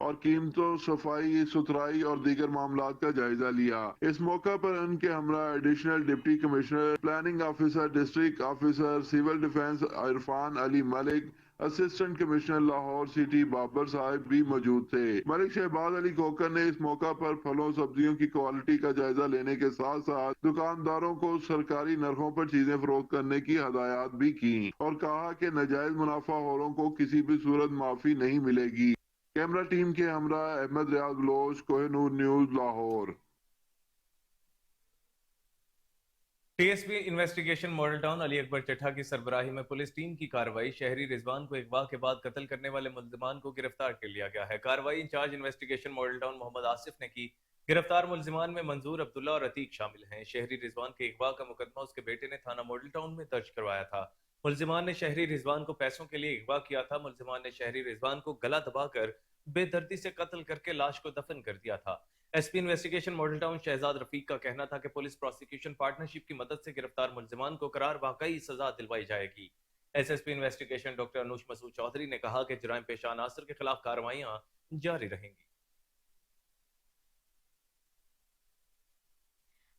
और कीमतों, सफाई सुथराई और दीगर मामलात का जायजा लिया। इस मौका पर उनके हमरा additional deputy commissioner, planning officer, district officer civil defence Irfan Ali Malik, assistant commissioner Lahore city Babar sahab भी मौजूद थे। मलिक शहबाज अली खोकर ने इस मौका पर फलों सब्जियों की क्वालिटी का जायजा लेने के साथ साथ दुकानदारों को सरकारी नरखों पर चीजें फरोख्त करने की हदायत भी की और कहा कि नाजायज मुनाफाखोरों को किसी भी सूरत माफी नहीं मिलेगी। कैमरा टीम के हमरा Ahmed Riaz Baloch, Kohinoor news, Lahore. TSP investigation model town Ali Akbar Chattha की सरबराही में पुलिस टीम की कार्रवाई। शहरी रिजवान को अगवा के बाद कत्ल करने वाले मुल्जिमान को गिरफ्तार कर लिया गया है। कार्रवाई incharge investigation model town Mohammad Asif ने की। गिरफ्तार मुल्जिमान में मंजूर, अब्दुल्ला और अतीक शामिल हैं। शहरी रिजवान के अगवा का मुकदमा उसके बेटे ने थाना मॉडल टाउन में दर्ज करवाया था। मुल्जिमान ने शहरी रिजवान को पैसों के लिए अगवा किया था। मुल्जिमान ने शहरी रिजवान को गला दबाकर बेदर्दी से कत्ल करके लाश को दफन कर दिया था। SP investigation model town Shahzad Rafiq का कहना था कि पुलिस प्रोसिक्यूशन पार्टनरशिप की मदद से गिरफ्तार मुल्जिमान को करार वाकई सजा दिलवाई जाएगी। SSP investigation doctor Anush Masood Chaudhry ने कहा कि जराइम पेशा अनासर के खिलाफ कार्रवाइयां जारी रहेंगी।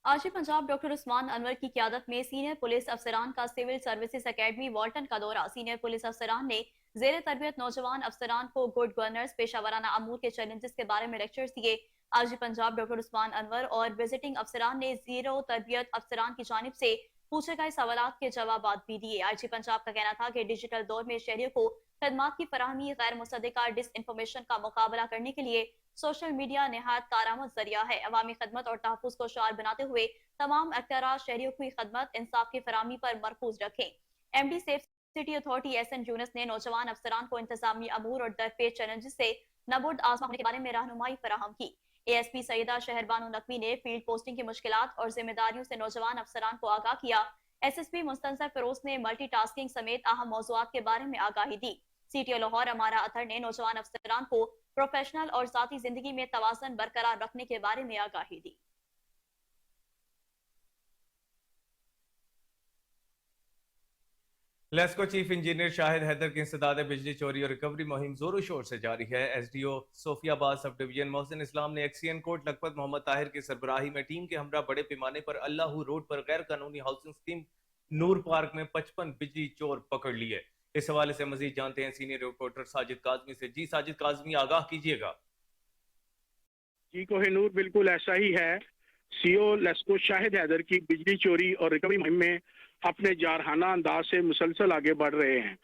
आजी पंजाब डॉक्टर उस्मान अनवर की क़यादत में सीनियर पुलिस अफसरान का सिविल सर्विसेज अकेडमी वाल्टन का दौरा। सीनियर पुलिस अफसरान ने जेर तरबियत नौजवान अफसरान को गुड गवर्नेंस, पेशावराना अमूर के चैलेंजेस के बारे में लेक्चर्स दिए। आजी पंजाब डॉक्टर उस्मान अनवर और विजिटिंग अफसरान ने जीरो तरबियत अफसरान की जानिब से पूछे गए सवालात के जवाब भी दिए। आईजी पंजाब का कहना था कि डिजिटल दौर में शहरियों को खदमात की फराहमी गैर मुसद्दिका डिस इन्फॉर्मेशन का मुकाबला करने के लिए सोशल मीडिया निहायत कारआमद जरिया है। अवामी खदमत और तहफ़्फ़ुज़ को शार बनाते हुए तमाम अख्तियारात शहरियों की खदमत, इंसाफ की फराहमी पर मरकूज रखें। MD safe city authority SN Yunus ने नौजवान अफसरान को इंतजामी अमूर और दरपेश चैलेंजेस से नबुर्द आज़मा होने के बारे में रहनुमाई फराहम की। ASP सईदा शहरबानो नकवी ने फील्ड पोस्टिंग की मुश्किलात और जिम्मेदारियों से नौजवान अफसरान को आगाह किया। SSP मुस्तंसर फिरोज ने मल्टीटास्किंग समेत अहम मौज़ूआत के बारे में आगाही दी। CTO लाहौर अमारा अतर ने नौजवान अफसरान को प्रोफेशनल और ज़ाती जिंदगी में तवाज़ुन बरकरार रखने के बारे में आगाही दी। लेस्को चीफ इंजीनियर शाहिद हैदर की इंसदाद बिजली चोरी और रिकवरी मुहिम जोरों शोर से जारी है। SDO सोफियाबाद सब डिवीजन मोहसिन इस्लाम ने एक्सीएन कोर्ट लखपत मोहम्मद ताहिर की सरबराही में टीम के हमरा बड़े पैमाने पर अल्लाहू रोड पर गैर कानूनी हाउसिंग स्कीम नूर पार्क में 55 बिजली चोर पकड़ लिए। इस हवाले से मजीद जानते हैं सीनियर रिपोर्टर साजिद काजमी से। जी साजिद काजमी, आगाह कीजिएगा। जी कोहिनूर, बिल्कुल ऐसा ही है। CO लेस्को शाहिद हैदर की बिजली चोरी और रिकवरी मुहिम में अपने जारहाना अंदाज से मुसलसल आगे बढ़ रहे हैं।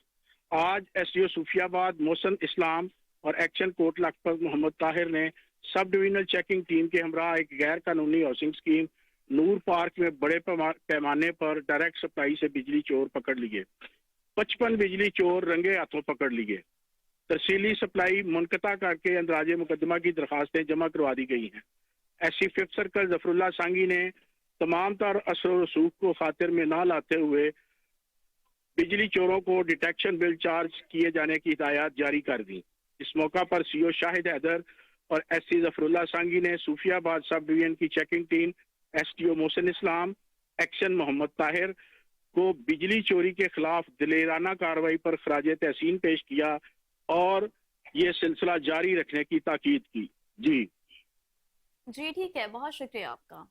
आज SDO सूफियाबाद मोहसिन इस्लाम और एक्शन कोर्ट लखपत मोहम्मद ताहिर ने सब डिविजनल चेकिंग टीम के हमरा एक गैर कानूनी हाउसिंग स्कीम नूर पार्क में बड़े पैमाने पर डायरेक्ट सप्लाई से बिजली चोर पकड़ लिए। 55 बिजली चोर रंगे हाथों पकड़ लिए। तरसीली सप्लाई मुनक़ता करके अंदराजे मुकदमा की दरखास्तें जमा करवा दी गई हैं। SC 5th सर्कल जफरुल्ला सांगी ने तमाम तर असर रसूख को खातिर में ना लाते हुए बिजली चोरों को डिटेक्शन बिल चार्ज किए जाने की हिदायत जारी कर दी। इस मौका पर CO शाहिद हैदर और एससी जफरुल्लाह सांगी ने सूफियाबाद सब डिवीजन की चेकिंग टीम, एसटीओ मोहसिन इस्लाम, एक्शन मोहम्मद ताहिर को बिजली चोरी के खिलाफ दिलेराना कार्रवाई पर खराज तहसीन पेश किया और ये सिलसिला जारी रखने की ताकीद की। जी जी ठीक है, बहुत शुक्रिया आपका।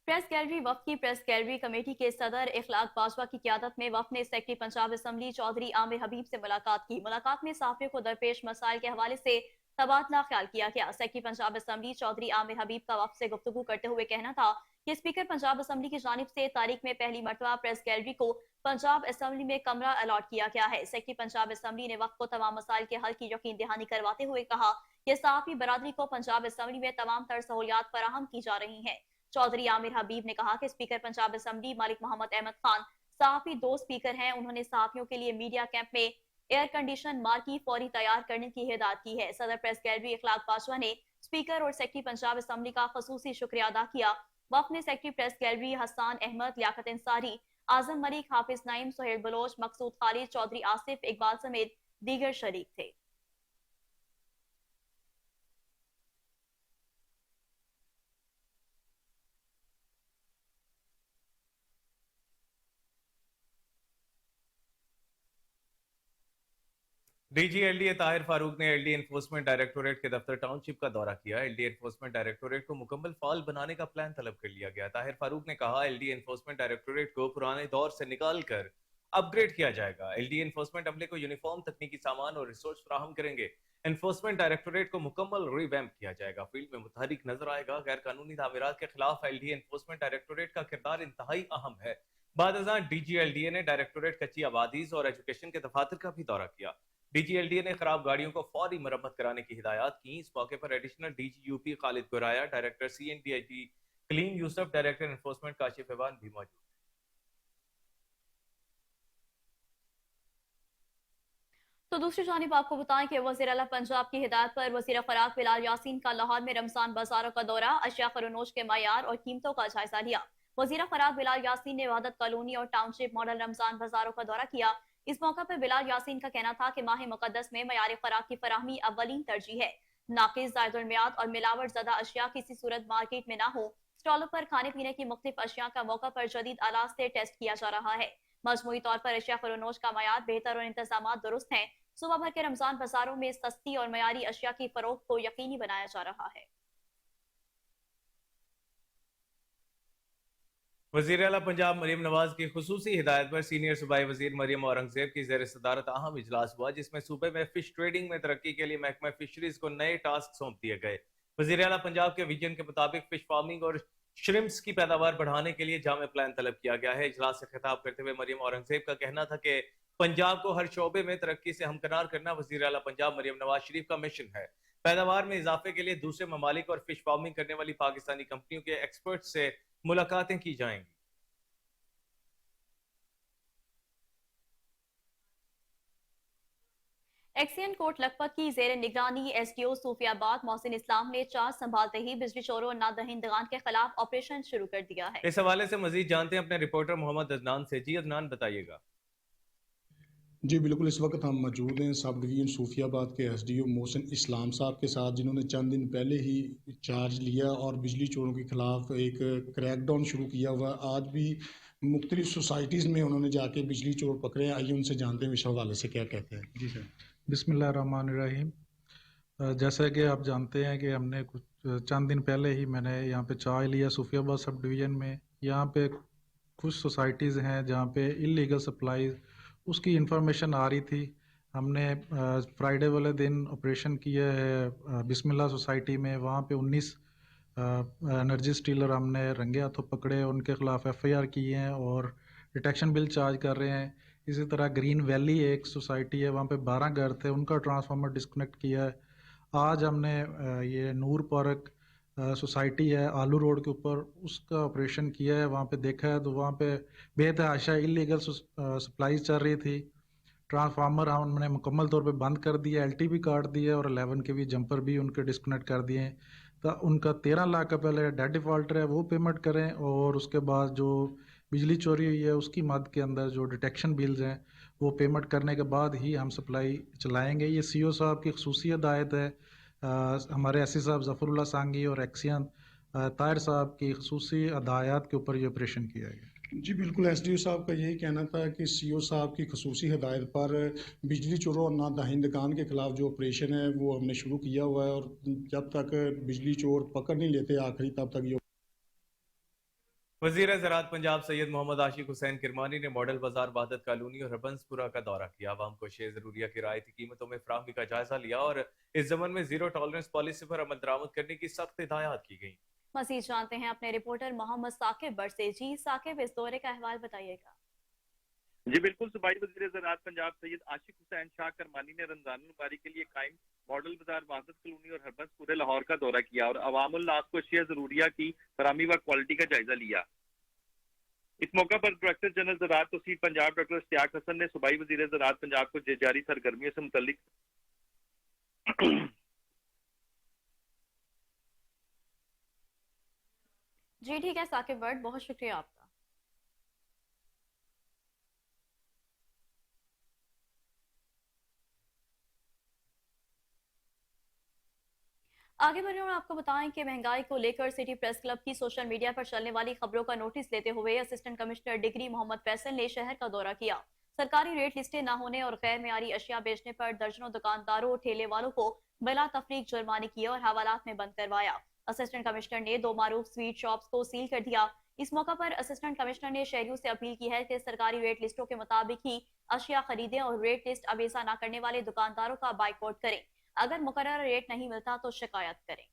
प्रेस गैलरी वफ्द की प्रेस गैलरी कमेटी के सदर इखलाक बाजवा की क़यादत में वफ्द ने सेक्रेटरी पंजाब असम्बली चौधरी आमिर हबीब से मुलाकात की। मुलाकात में सहाफ़ियों को दरपेश मसाइल के हवाले से तबादला ख्याल किया गया। सेक्रेटरी पंजाब असम्बली चौधरी आमिर हबीब का वफ्द से गुफ्तगू करते हुए कहना था कि स्पीकर पंजाब असम्बली की जानिब से तारीख में पहली मरतबा प्रेस गैलरी को पंजाब असम्बली में कमरा अलॉट किया गया है। सेक्रेटरी पंजाब असम्बली ने वफ्द को तमाम मसाइल के हल की यकीन दहानी करवाते हुए कहा कि सहाफ़ी बरादरी को पंजाब असम्बली में तमाम तर सहूलियात फराहम की जा रही हैं। चौधरी आमिर हबीब ने कहा कि स्पीकर पंजाब असम्बली मालिक मोहम्मद अहमद खान सहाफ़ी दो स्पीकर हैं। उन्होंने सहाफ़ियों के लिए मीडिया कैंप में एयर कंडीशन मार्की फौरी तैयार करने की हिदायत की है। सदर प्रेस गैलरी इखलाक बाजवा ने स्पीकर और सेक्रेटरी पंजाब असम्बली का खसूसी शुक्रिया अदा किया। वफ्द ने secretary press gallery Hassan Ahmed, Liaquat Ansari, Azam Malik, Hafiz Naeem, Sohail Baloch, Maqsood Khalid, Chaudhry Asif Iqbal समेत दीगर शरीक थे। डीजी एलडीए ताहिर फारूक ने एलडी एनफोर्समेंट डायरेक्टोरेट के दफ्तर टाउनशिप का दौरा किया। एलडी एनफोर्समेंट डायरेक्टोरेट को मुकम्मल फाल बनाने का प्लान तलब कर लिया गया। ताहिर फारूक ने कहा एलडी एनफोर्समेंट डायरेक्टोरेट को पुराने दौर से निकाल कर अपग्रेड किया जाएगा। एलडी एनफोर्समेंट अमले को यूनिफॉर्म तकनीकी सामान और रिसोर्स फराहम करेंगे। एनफोर्समेंट डायरेक्टोरेट को मुकम्मल रिवैम्प किया जाएगा, फील्ड में मुतहरिक नजर आएगा। गैर कानूनी तामीरात के खिलाफ एलडी एनफोर्समेंट डायरेक्टोरेट का किरदार इंतहाई अहम है। बाद डीजी एलडीए ने डायरेक्टोरेट कच्ची आबादीज और एजुकेशन के दफातर का भी दौरा किया। डीजीएलडीए ने खराब गाड़ियों को फौरी मरम्मत कराने की हिदायत की। इस मौके पर additional DG UP Khalid Guraya, director CNDIG Kaleem Yousuf, director enforcement Kashif Awan भी मौजूद। तो दूसरी जानिब आपको बताएं कि वज़ीर आला पंजाब की हिदायत पर वज़ीर ख़ुराक बिलाल यासीन का लाहौर में रमजान बाजारों का दौरा, अशिया फरोनोश के मयार और कीमतों का जायजा लिया। वज़ीर ख़ुराक बिलाल यासीन ने वहदत कॉलोनी और टाउनशिप मॉडल रमजान बाजारों का दौरा किया। इस मौका पर बिलाल यासीन का कहना था कि माह मुकद्दस में मयार खुराक की फराहमी अव्वलीन तरजीह है। नाकिस, ज़ायदुल मियाद और मिलावट ज़दा अशिया किसी सूरत मार्केट में ना हो। स्टॉलों पर खाने पीने की मुख्तलिफ अशिया का मौका पर जदीद आलात से टेस्ट किया जा रहा है। मजमूई तौर पर अशिया फरोनोश का मयार बेहतर और इंतजाम दुरुस्त हैं। सुबह भर के रमजान बाजारों में सस्ती और मयारी अशिया की फरोख्त को यकीनी बनाया जा रहा है। वज़ीर आला पंजाब मरियम नवाज की खुसूसी हिदायत पर सीनियर सूबाई वज़ीर मरियम औरंगजेब की ज़ेर सदारत अहम इजलास हुआ, जिसमें सूबे में फिश ट्रेडिंग में तरक्की के लिए महकमा फिशरीज को नए टास्क सौंप दिए गए। वज़ीर आला पंजाब के विजन के मुताबिक फिश फार्मिंग और श्रिम्प्स की पैदावार बढ़ाने के लिए जामे प्लान तलब किया गया है। इजलास से खिताब करते हुए मरियम औरंगजेब का कहना था कि पंजाब को हर शोबे में तरक्की से हमकनार करना वज़ीर आला पंजाब मरियम नवाज शरीफ का मिशन है। पैदावार में इजाफे के लिए दूसरे ममालिक और फिश फार्मिंग करने वाली पाकिस्तानी कंपनियों के एक्सपर्ट से मुलाकातें की जाएंगी। एक्सियन कोट लखपत की जेर निगरानी एसडीओ सूफियाबाद मोहसिन इस्लाम ने चार्ज संभालते ही बिजली चोरों और नादहिंदगान के खिलाफ ऑपरेशन शुरू कर दिया है। इस हवाले से मजीद जानते हैं अपने रिपोर्टर मोहम्मद अदनान से। जी अदनान, बताइएगा। जी बिल्कुल, इस वक्त हम मौजूद हैं सब डिवीज़न सूफियाबाद के एसडीओ मोहसिन इस्लाम साहब के साथ, जिन्होंने चंद दिन पहले ही चार्ज लिया और बिजली चोरों के खिलाफ एक क्रैकडाउन शुरू किया हुआ। आज भी मुख्तलिफ सोसाइटीज़ में उन्होंने जाके बिजली चोर पकड़े हैं। आइए उनसे जानते हैं इस हवाले से क्या कहते हैं। जी सर। बिस्मिल्लाहिर्रहमानिर्रहीम। जैसा कि आप जानते हैं कि हमने कुछ चंद दिन पहले ही मैंने यहाँ पे चार्ज लिया सूफियाबाद सब डिवीज़न में। यहाँ पे कुछ सोसाइटीज़ हैं जहाँ पे इलीगल सप्लाईज उसकी इंफॉर्मेशन आ रही थी। हमने फ्राइडे वाले दिन ऑपरेशन किया है बिस्मिल्लाह सोसाइटी में। वहाँ पे 19 एनर्जी स्टीलर हमने रंगे हाथों पकड़े, उनके खिलाफ एफआईआर किए हैं और डिटेक्शन बिल चार्ज कर रहे हैं। इसी तरह ग्रीन वैली एक सोसाइटी है, वहाँ पे 12 घर थे, उनका ट्रांसफार्मर डिस्कनेक्ट किया है। आज हमने ये नूर पार्क सोसाइटी है आलू रोड के ऊपर, उसका ऑपरेशन किया है। वहाँ पे देखा है तो वहाँ पे बेतहाशा इलीगल सप्लाईज चल रही थी। ट्रांसफार्मर हमने मुकम्मल तौर पे बंद कर दिया, एलटीबी काट दिया और 11 के भी जंपर भी उनके डिस्कनेक्ट कर दिए हैं। तो उनका 13 लाख का पहले डेड डिफॉल्टर है, वो पेमेंट करें और उसके बाद जो बिजली चोरी हुई है उसकी मद के अंदर जो डिटेक्शन बिल्स हैं वो पेमेंट करने के बाद ही हम सप्लाई चलाएंगे। ये सीओ साहब की खसूसी हदायत है। हमारे एससी साहब ज़फ़रुल्लाह सांगी और एक्सियन ताहिर साहब की खसूसी हदायत के ऊपर ये ऑपरेशन किया गया। जी बिल्कुल, एसडीओ साहब का यही कहना था कि सीओ साहब की खसूसी हदायत पर बिजली चोरों और नादहिंदगान के खिलाफ जो ऑपरेशन है वो हमने शुरू किया हुआ है, और जब तक बिजली चोर पकड़ नहीं लेते आखिरी तब तक ये। वज़ीर ज़राअत पंजाब सैयद मोहम्मद आशिक हुसैन किरमानी ने मॉडल बाजार वादत कॉलोनी और हरबंसपुरा का दौरा किया। आवाम को शेयर ज़रूरिया की रियायती कीमतों में फराहमी का जायजा लिया और इस ज़मन में जीरो टॉलरेंस पॉलिसी पर अमल दरामद करने की सख्त हिदायत की गई। मज़ीद जानते हैं अपने रिपोर्टर मोहम्मद साकिब बट से। जी साकिब, इस दौरे का अहवाल बताइएगा। जी बिल्कुल, सूबाई वज़ीर ज़राअत पंजाब सैयद आशिक हुसैन शाह करमानी ने रमजान मुबारक के लिए कायम मॉडल बाजार वादत कॉलोनी और हरबंसपुरे लाहौर का दौरा किया और अवामुल नास को अशिया ज़रूरिया की फराहमी व क्वालिटी का जायजा लिया। इस मौका पर डायरेक्टर जनरल ज़राअत तौसीफ पंजाब डॉक्टर इश्तियाक हसन ने सूबाई वज़ीर ज़राअत पंजाब को जारी सरगर्मियों से मुतल्लिक जी ठीक है साकिब बट, बहुत शुक्रिया आपका। आगे बढ़े और आपको बताएं कि महंगाई को लेकर सिटी प्रेस क्लब की सोशल मीडिया पर चलने वाली खबरों का नोटिस लेते हुए असिस्टेंट कमिश्नर डिग्री मोहम्मद फैसल ने शहर का दौरा किया। सरकारी रेट लिस्टें न होने और गैर मेयारी अशिया बेचने पर दर्जनों दुकानदारों और ठेले वालों को बिला तफरीक जुर्माने किए और हवालात में बंद करवाया। असिस्टेंट कमिश्नर ने 2 मारूफ स्वीट शॉप्स को सील कर दिया। इस मौका पर असिस्टेंट कमिश्नर ने शहरियों से अपील की है कि सरकारी रेट लिस्टों के मुताबिक ही अशिया खरीदें और रेट लिस्ट अवेसा न करने वाले दुकानदारों का बाइकआउट करें। अगर मुकर्रर रेट नहीं मिलता तो शिकायत करें।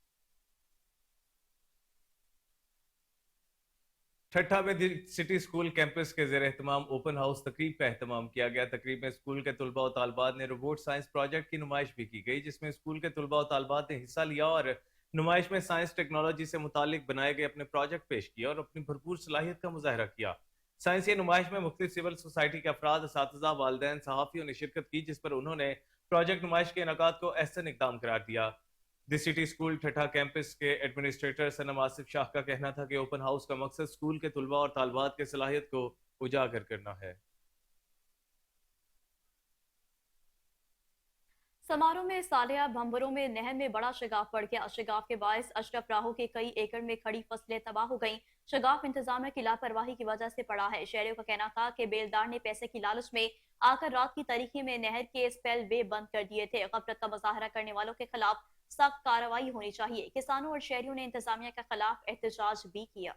ठट्ठा में सिटी स्कूल कैंपस के ज़ेर एहतमाम ओपन हाउस तकरीब का एहतमाम किया गया। तकरीब में स्कूल के तुलबा और तालबात ने रोबोट साइंस प्रोजेक्ट की नुमाइश भी की गई, जिसमें स्कूल के तुलबा और तालबात ने हिस्सा लिया और नुमाइश में साइंस टेक्नोलॉजी से मुतालिक बनाए गए अपने प्रोजेक्ट पेश किए और अपनी भरपूर सलाहियत का मुजाहरा किया। साइंसी नुमाइश में मुख्तलिफ सिविल सोसाइटी के अफराद, असातिज़ा, वालिदैन, सहाफ़ियों ने शिरकत की, जिस पर उन्होंने प्रोजेक्ट नुमाइश के इनेकाद को एहसन इक़दाम करार दिया। द सिटी स्कूल ठट्ठा कैंपस के एडमिनिस्ट्रेटर सनम आसिफ शाह का कहना था कि ओपन हाउस का मकसद स्कूल के तुलबा और तालबात के सलाहियत को उजागर करना है। समारोह में सालिया भंबरों में नहर में बड़ा शिगाफ पड़ गया। शिगाफ के बायस अशरफ राहों के कई एकड़ में खड़ी फसलें तबाह हो गईं। शिगाफ इंतजामिया की लापरवाही की वजह से पड़ा है। शहरियों का कहना था कि बेलदार ने पैसे की लालच में आकर रात की तारीखी में नहर के स्पेल वे बंद कर दिए थे। गफलत का मुजाहरा करने वालों के खिलाफ सख्त कार्रवाई होनी चाहिए। किसानों और शहरियों ने इंतजामिया के खिलाफ एहतजाज भी किया।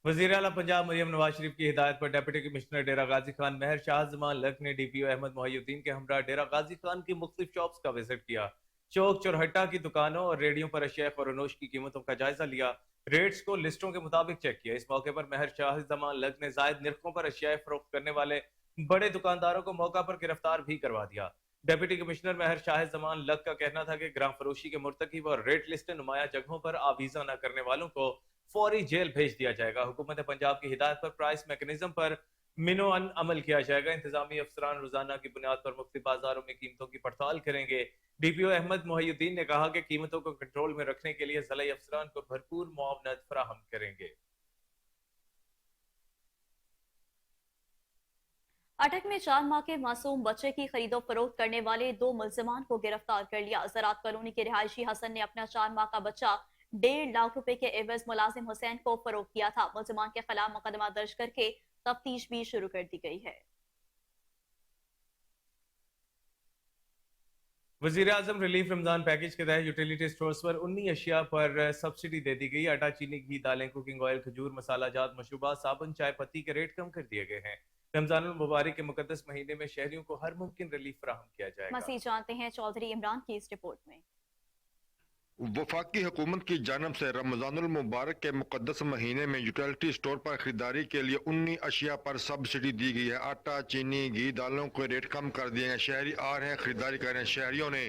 वज़ीर आला पंजाब मरियम नवाज शरीफ की हिदायत पर डिप्टी कमिश्नर डेरा गाजी खान महर शाह जमान लक ने DPO अहमद मोहिउद्दीन के हमरा डेरा गाजी खान की मुख्तलिफ शॉप्स का विजिट किया। चौक चौराहा की दुकानों और रेडियो पर अशिया फरोनोश की कीमतों का जायजा लिया। रेट्स को लिस्टों के मुताबिक चेक किया। इस मौके पर महर शाह जमान लक ने जायद निर्खों पर अशिया फरोख्त करने वाले बड़े दुकानदारों को मौका पर गिरफ्तार भी करवा दिया। डिप्टी कमिश्नर महर शाह जमान लक का कहना था कि ग्राम फरोशी के मुर्तकिब और रेट लिस्ट नुमाया जगहों पर आवीजा न करने वालों को फौरी जेल भेज दिया जाएगा। हुकूमत पंजाब की हिदायत पर प्राइस मैकेनिज्म पर मिनोअन अमल किया जाएगा। इंतजामी अफसरान रोजाना की बुनियाद पर मुख्तलिफ बाजारों में कीमतों की पड़ताल करेंगे। DPO अहमद मोहिउद्दीन ने कहा कि कीमतों को कंट्रोल में रखने के लिए ज़िला अफसरान को भरपूर मुआवनत फराहम करेंगे। अटक में 4 माह के मासूम बच्चे की खरीदो फरोख्त करने वाले 2 मुल्जिमान को गिरफ्तार कर लिया। ज़राअत कॉलोनी के रिहायशी हसन ने अपना 4 माह का बच्चा 1.5 लाख रुपए के एवज मुलाजिम हुसैन को फरोख्त किया था। मुल्जिमान के खिलाफ मुकदमा दर्ज करके तफ्तीश भी शुरू कर दी गई है। वज़ीर आज़म रिलीफ रमजान पैकेज के तहत यूटिलिटी स्टोर्स पर 19 अशिया पर सब्सिडी दे दी गई। आटा, चीनी, घी, दालें, कुकिंग ऑयल, खजूर, मसाला जात, मशरूबात, साबुन, चाय पत्ती के रेट कम कर दिए गए हैं। रमजानुल मुबारक के मुकद्दस महीने में शहरियों को हर मुमकिन रिलीफ फराहम किया जाएगा। मज़ीद जानते हैं चौधरी इमरान की इस रिपोर्ट में। वफाकी हुकूमत की जानब से रमजानुल मुबारक के मुकद्दस महीने में यूटिलिटी स्टोर पर खरीदारी के लिए 19 अशिया पर सब्सिडी दी गई है। आटा, चीनी, घी, दालों के रेट कम कर दिए हैं। शहरी आ रहे हैं, खरीदारी कर रहे हैं। शहरियों ने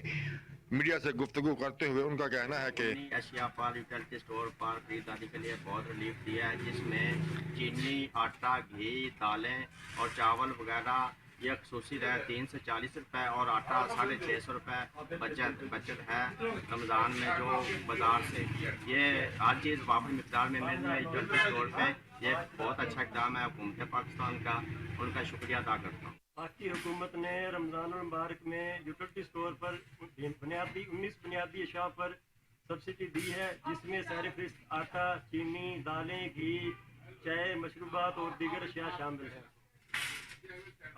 मीडिया से गुफ्तगू करते हुए उनका कहना है कि अशिया पर यूटिलिटी स्टोर पर खरीदारी के लिए बहुत रिलीफ दिया है, जिसमें चीनी, आटा, घी, दालें और चावल वगैरह ये खसूसी है 3 से 40 रुपए और आटा 650 रुपए बचत है रमज़ान में जो बाज़ार से ये हर चीज़ वापस मिकदार में मिल रही है यूटिलिटी स्टोर पे। ये बहुत अच्छा इक़दाम है हुकूमत पाकिस्तान का, उनका शुक्रिया अदा करता हूँ। पाकि हुकूमत ने रमज़ान मुबारक में यूटिलिटी स्टोर पर बुनियादी 19 बुनियादी अशिया पर सब्सिडी दी है, जिसमें सहरिफिस्त आटा, चीनी, दालें, घी, चाय, मशरूबात और दीगर अशिया शामिल है।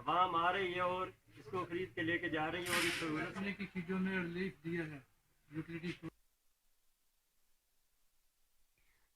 आवाम आ रही है और इसको खरीद के लेके जा रही है और इस सहूलत की चीज़ों में रिलीफ दिया है यूटिलिटी स्टोर।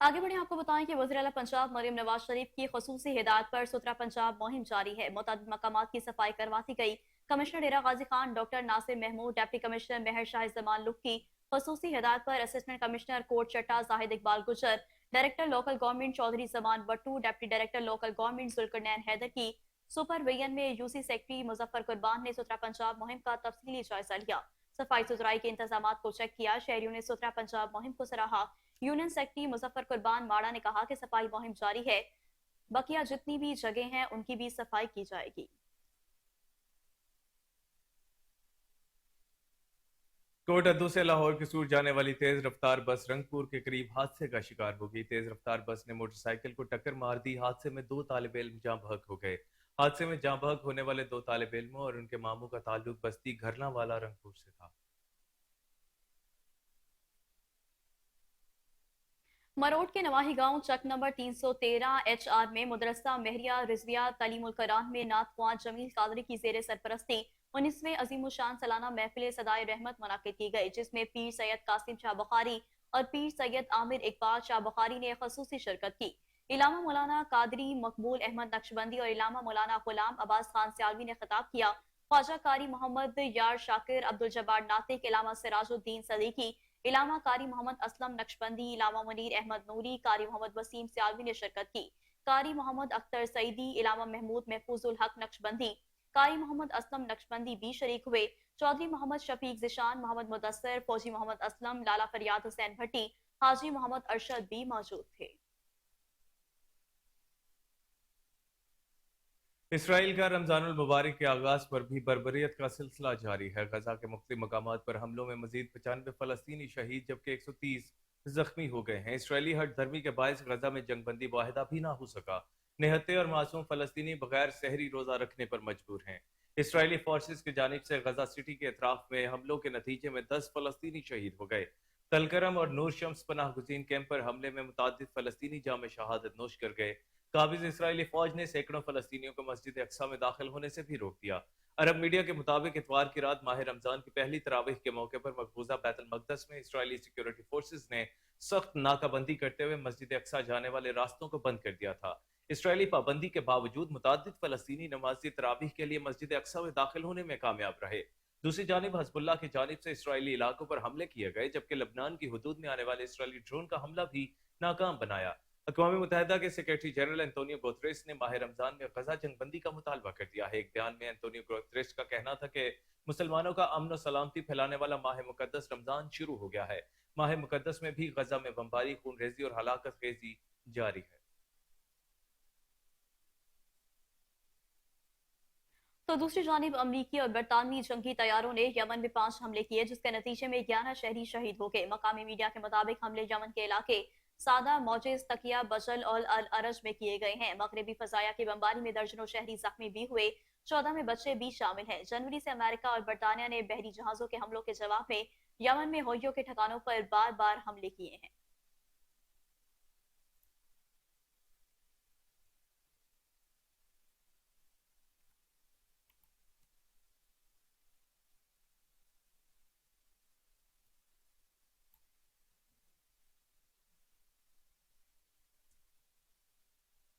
आगे बढ़े आपको बताएं कि वज़ीर आला पंजाब मरियम नवाज शरीफ की खसूसी हिदायत पर सुथरा पंजाब मुहिम जारी है। मुतअद्दिद मकामात की सफाई करवाती गई। Commissioner Dera Ghazi Khan doctor Nasir Mahmood, deputy commissioner Mehar Shah Zaman लुक की खसूसी हिदायत पर असिस्टेंट कमिश्नर कोट चट्टा Zahid Iqbal Gujjar, director local government Chaudhry Zaman Battu, deputy director local government Zulqarnain Haider की सुपरविजन में यूसी सेक्रेटरी मुजफ्फर कुर्बान ने सुथरा पंजाब मुहिम का तफसीली जायजा लिया। सफाई सुथराई के इंतजाम को चेक किया। शहरियों ने सुथरा पंजाब मुहिम को सराहा। यूनियन सेक्रेटरी मुजफ्फर कुर्बान माड़ा ने कहा कि सफाई मुहिम जारी है, बकिया जितनी भी जगह हैं उनकी भी सफाई की जाएगी। कोटअद्दू से लाहौर की सूर जाने वाली तेज रफ्तार बस रंगपुर के करीब हादसे का शिकार हो गई। तेज रफ्तार बस ने मोटरसाइकिल को टक्कर मार दी। हादसे में 2 तालिब इल्म जाँ बहक हो गए। हादसे में जाँ बहक होने वाले 2 तालिब इल्मों और उनके मामू का ताल्लुक बस्ती घरलावाला रंगपुर से था। मरोट के नवाही गांव चक नंबर 313 HR में मदरसा महरिया रिजविया तालीमुल कुरान में नात ख्वां जमील कादरी की जेर सरपरस्ती 19वें अजीमुशान सालाना महफिल सदाए रहमत मुनाकिद की गई, जिसमें पीर सैयद कासिम शाह बुखारी और पीर सैयद आमिर इकबाल शाह बुखारी ने खसूसी शिरकत की। इलामा मौलाना कादरी मकबूल अहमद नक्शबंदी और इलामा मौलाना गुलाम अब्बास खान सियालवी ने खिताब किया। ख्वाजा कारी मोहम्मद यार शाकिर, अब्दुल जब्बार नातिक, इलामा सिराजुद्दीन सदीकी, इलामा कारी मोहम्मद असलम नक्शबंदी, इलामा मुनीर अहमद नूरी, कारी मोहम्मद वसीम सियालवी ने शिरकत की। कारी मोहम्मद अख्तर सईदी, इलामा महमूद महफूजुल हक नक्शबंदी, कारी मोहम्मद असलम नक्शबंदी भी शरीक हुए। चौधरी मोहम्मद शफीक जिशान, मोहम्मद मुदस्सर, फौजी मोहम्मद असलम, लाला फरियाद हुसैन भट्टी, हाजी मोहम्मद अरशद भी मौजूद थे। इसराइल का रमजानुल मुबारक के आगाज पर भी बर्बरियत का सिलसिला जारी है। गजा के मुख्तलिफ मकामात पर हमलों में मजीद 95 फलस्तीनी शहीद जबकि 130 जख्मी हो गए हैं। इसराइली हट धर्मी के बायस गजा में जंगबंदी वाहिदा भी ना हो सका। निहत्ते और मासूम फलस्तीनी बगैर सहरी रोजा रखने पर मजबूर हैं। इसराइली फोर्सेस की जानिब से गजा सिटी के अतराफ में हमलों के नतीजे में 10 फलस्तीनी शहीद हो गए। तलकरम और नूर शम्स पनाह गुज़ीन कैंप पर हमले में मुतादिद फलस्तीनी जाम शहादत नोश कर गए। काबिज इसराइली फौज ने सैकड़ों फलस्तीनियों को मस्जिद अक्सा में दाखिल होने से भी रोक दिया। अरब मीडिया के मुताबिक इतवार की रात माह रमजान की पहली तरावीह के मौके पर मकबूजा बैतुल मक़दस में इसराइली सिक्योरिटी फोर्सेस ने सख्त नाकाबंदी करते हुए मस्जिद अक्सा जाने वाले रास्तों को बंद कर दिया था। इसराइली पाबंदी के बावजूद मुतादिद फलस्तीनी नमाजी तरावीह के लिए मस्जिद अक्सा में दाखिल होने में कामयाब रहे। दूसरी जानिब हज़बुल्लाह की जानिब से इसराइली इलाकों पर हमले किए गए, जबकि लबनान की हुदूद में आने वाले इसराइली ड्रोन का हमला भी नाकाम बनाया। अक़वाम मुत्तहिदा के सेक्रेटरी जनरल एंटोनियो गुतरेस ने माह रमजान में गजा जंगबंदी का मुतालबा कर दिया है। एक बयान में एंटोनियो गुतरेस का कहना था कि मुसलमानों का अमन और सलामती फैलाने वाला माह मुकद्दस रमजान शुरू हो गया है। माह मुकद्दस में भी गजा में बमबारी, खून रेजी और हलाकत खेजी जारी है। तो दूसरी जानिब अमरीकी और बरतानवी जंगी तैयारों ने यमन में 5 हमले किए, जिसके नतीजे में 11 शहरी शहीद हो गए। मकामी मीडिया के मुताबिक हमले यमन के इलाके सादा, मौजिज, तकिया, बजल और अल अरज में किए गए हैं। मगरबी फजाया की बमबारी में दर्जनों शहरी जख्मी भी हुए, 14 में बच्चे भी शामिल हैं। जनवरी से अमेरिका और बरतानिया ने बहरी जहाजों के हमलों के जवाब में यमन में हौइयों के ठिकानों पर बार बार हमले किए हैं।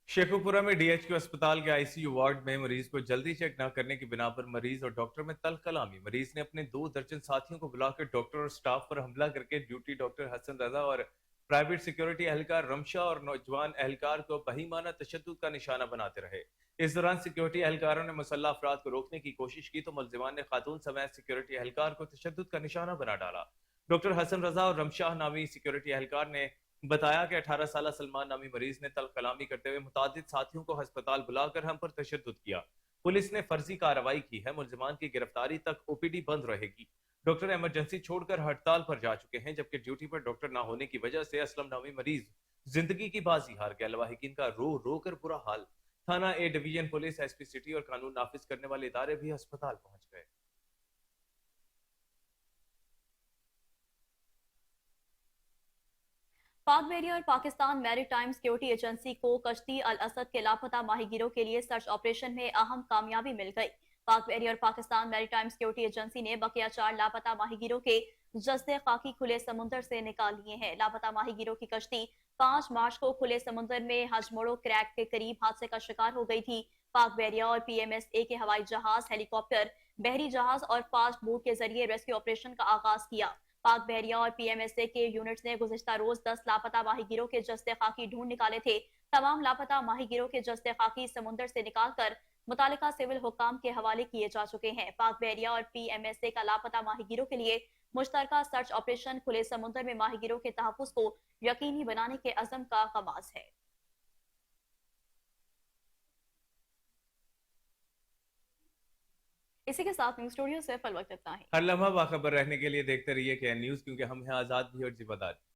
शेखुपुरा में DHQ अस्पताल के ICU वार्ड में मरीज को जल्दी चेक न करने की बिना पर मरीज और डॉक्टर में तल्ख कलामी। मरीज ने अपने 2 दर्जन साथियों को बुलाकर डॉक्टर और स्टाफ पर हमला करके ड्यूटी डॉक्टर हसन रजा और प्राइवेट सिक्योरिटी एहलकार रमशा और नौजवान एहलकार को बहीमाना तशद्दुद का निशाना बनाते रहे। इस दौरान सिक्योरिटी एहलकारों ने मुसल्लह अफराद को रोकने की कोशिश की तो मुलजिमान ने खातून समेत सिक्योरिटी एहलकार को तशद्दुद का निशाना बना डाला। डॉक्टर हसन रजा और रमशाह नामी सिक्योरिटी एहलकार ने बताया कि 18 साल सलमान नामी मरीज ने तल्ख कलामी करते हुए मुतादिद साथियों को अस्पताल बुलाकर हम पर तशद्दुद किया। पुलिस ने फर्जी कार्रवाई की है। मुलजिमान की गिरफ्तारी तक ओपीडी बंद रहेगी। डॉक्टर इमरजेंसी छोड़कर हड़ताल पर जा चुके हैं, जबकि ड्यूटी पर डॉक्टर ना होने की वजह से असलम नामी मरीज जिंदगी की बाजी हार गया। लवाहिकीन का रो रो कर बुरा हाल। थाना A division police, SP city और कानून नाफिज करने वाले इदारे भी अस्पताल पहुंच गए। पाक बहरिया और पाकिस्तान मैरीटाइम सिक्योरिटी एजेंसी को कश्ती अल असद के लापता माहीगीरों के लिए सर्च ऑपरेशन में अहम कामयाबी मिल गई। पाक बहरिया और पाकिस्तान मैरीटाइम सिक्योरिटी एजेंसी ने बकिया 4 लापता माहीगीरों के जस्ते खाकी खुले समुद्र से निकाल लिए हैं। लापता माहीगीरों की कश्ती 5 मार्च को खुले समुद्र में हजमोड़ो क्रैक के करीब हादसे का शिकार हो गई थी। पाक बहरिया और PMSA के हवाई जहाज, हेलीकॉप्टर, बहरी जहाज और फास्ट बोट के जरिए रेस्क्यू ऑपरेशन का आगाज किया। पाक बहरिया और PMSA के यूनिट्स ने गुज़िश्ता रोज 10 लापता माहीगीरों के जस्ते खाकी ढूंढ निकाले थे। तमाम लापता माहीगीरों के जस्ते खाकी समुद्र से निकालकर मुतालिका सिविल हुकाम के हवाले किए जा चुके हैं। पाक बहरिया और PMSA का लापता माहीगीरों के लिए मुश्तरका सर्च ऑपरेशन खुले समुद्र में माहीगीरों के तहफ्फुज़ को यकीनी बनाने के अज़म का आगाज है। इसी के साथ न्यूज स्टूडियो से फिल वक्त इतना ही। हर लम्हा बाखबर रहने के लिए देखते रहिए KN न्यूज़, क्योंकि हम हैं आजाद भी और जिम्मेदार।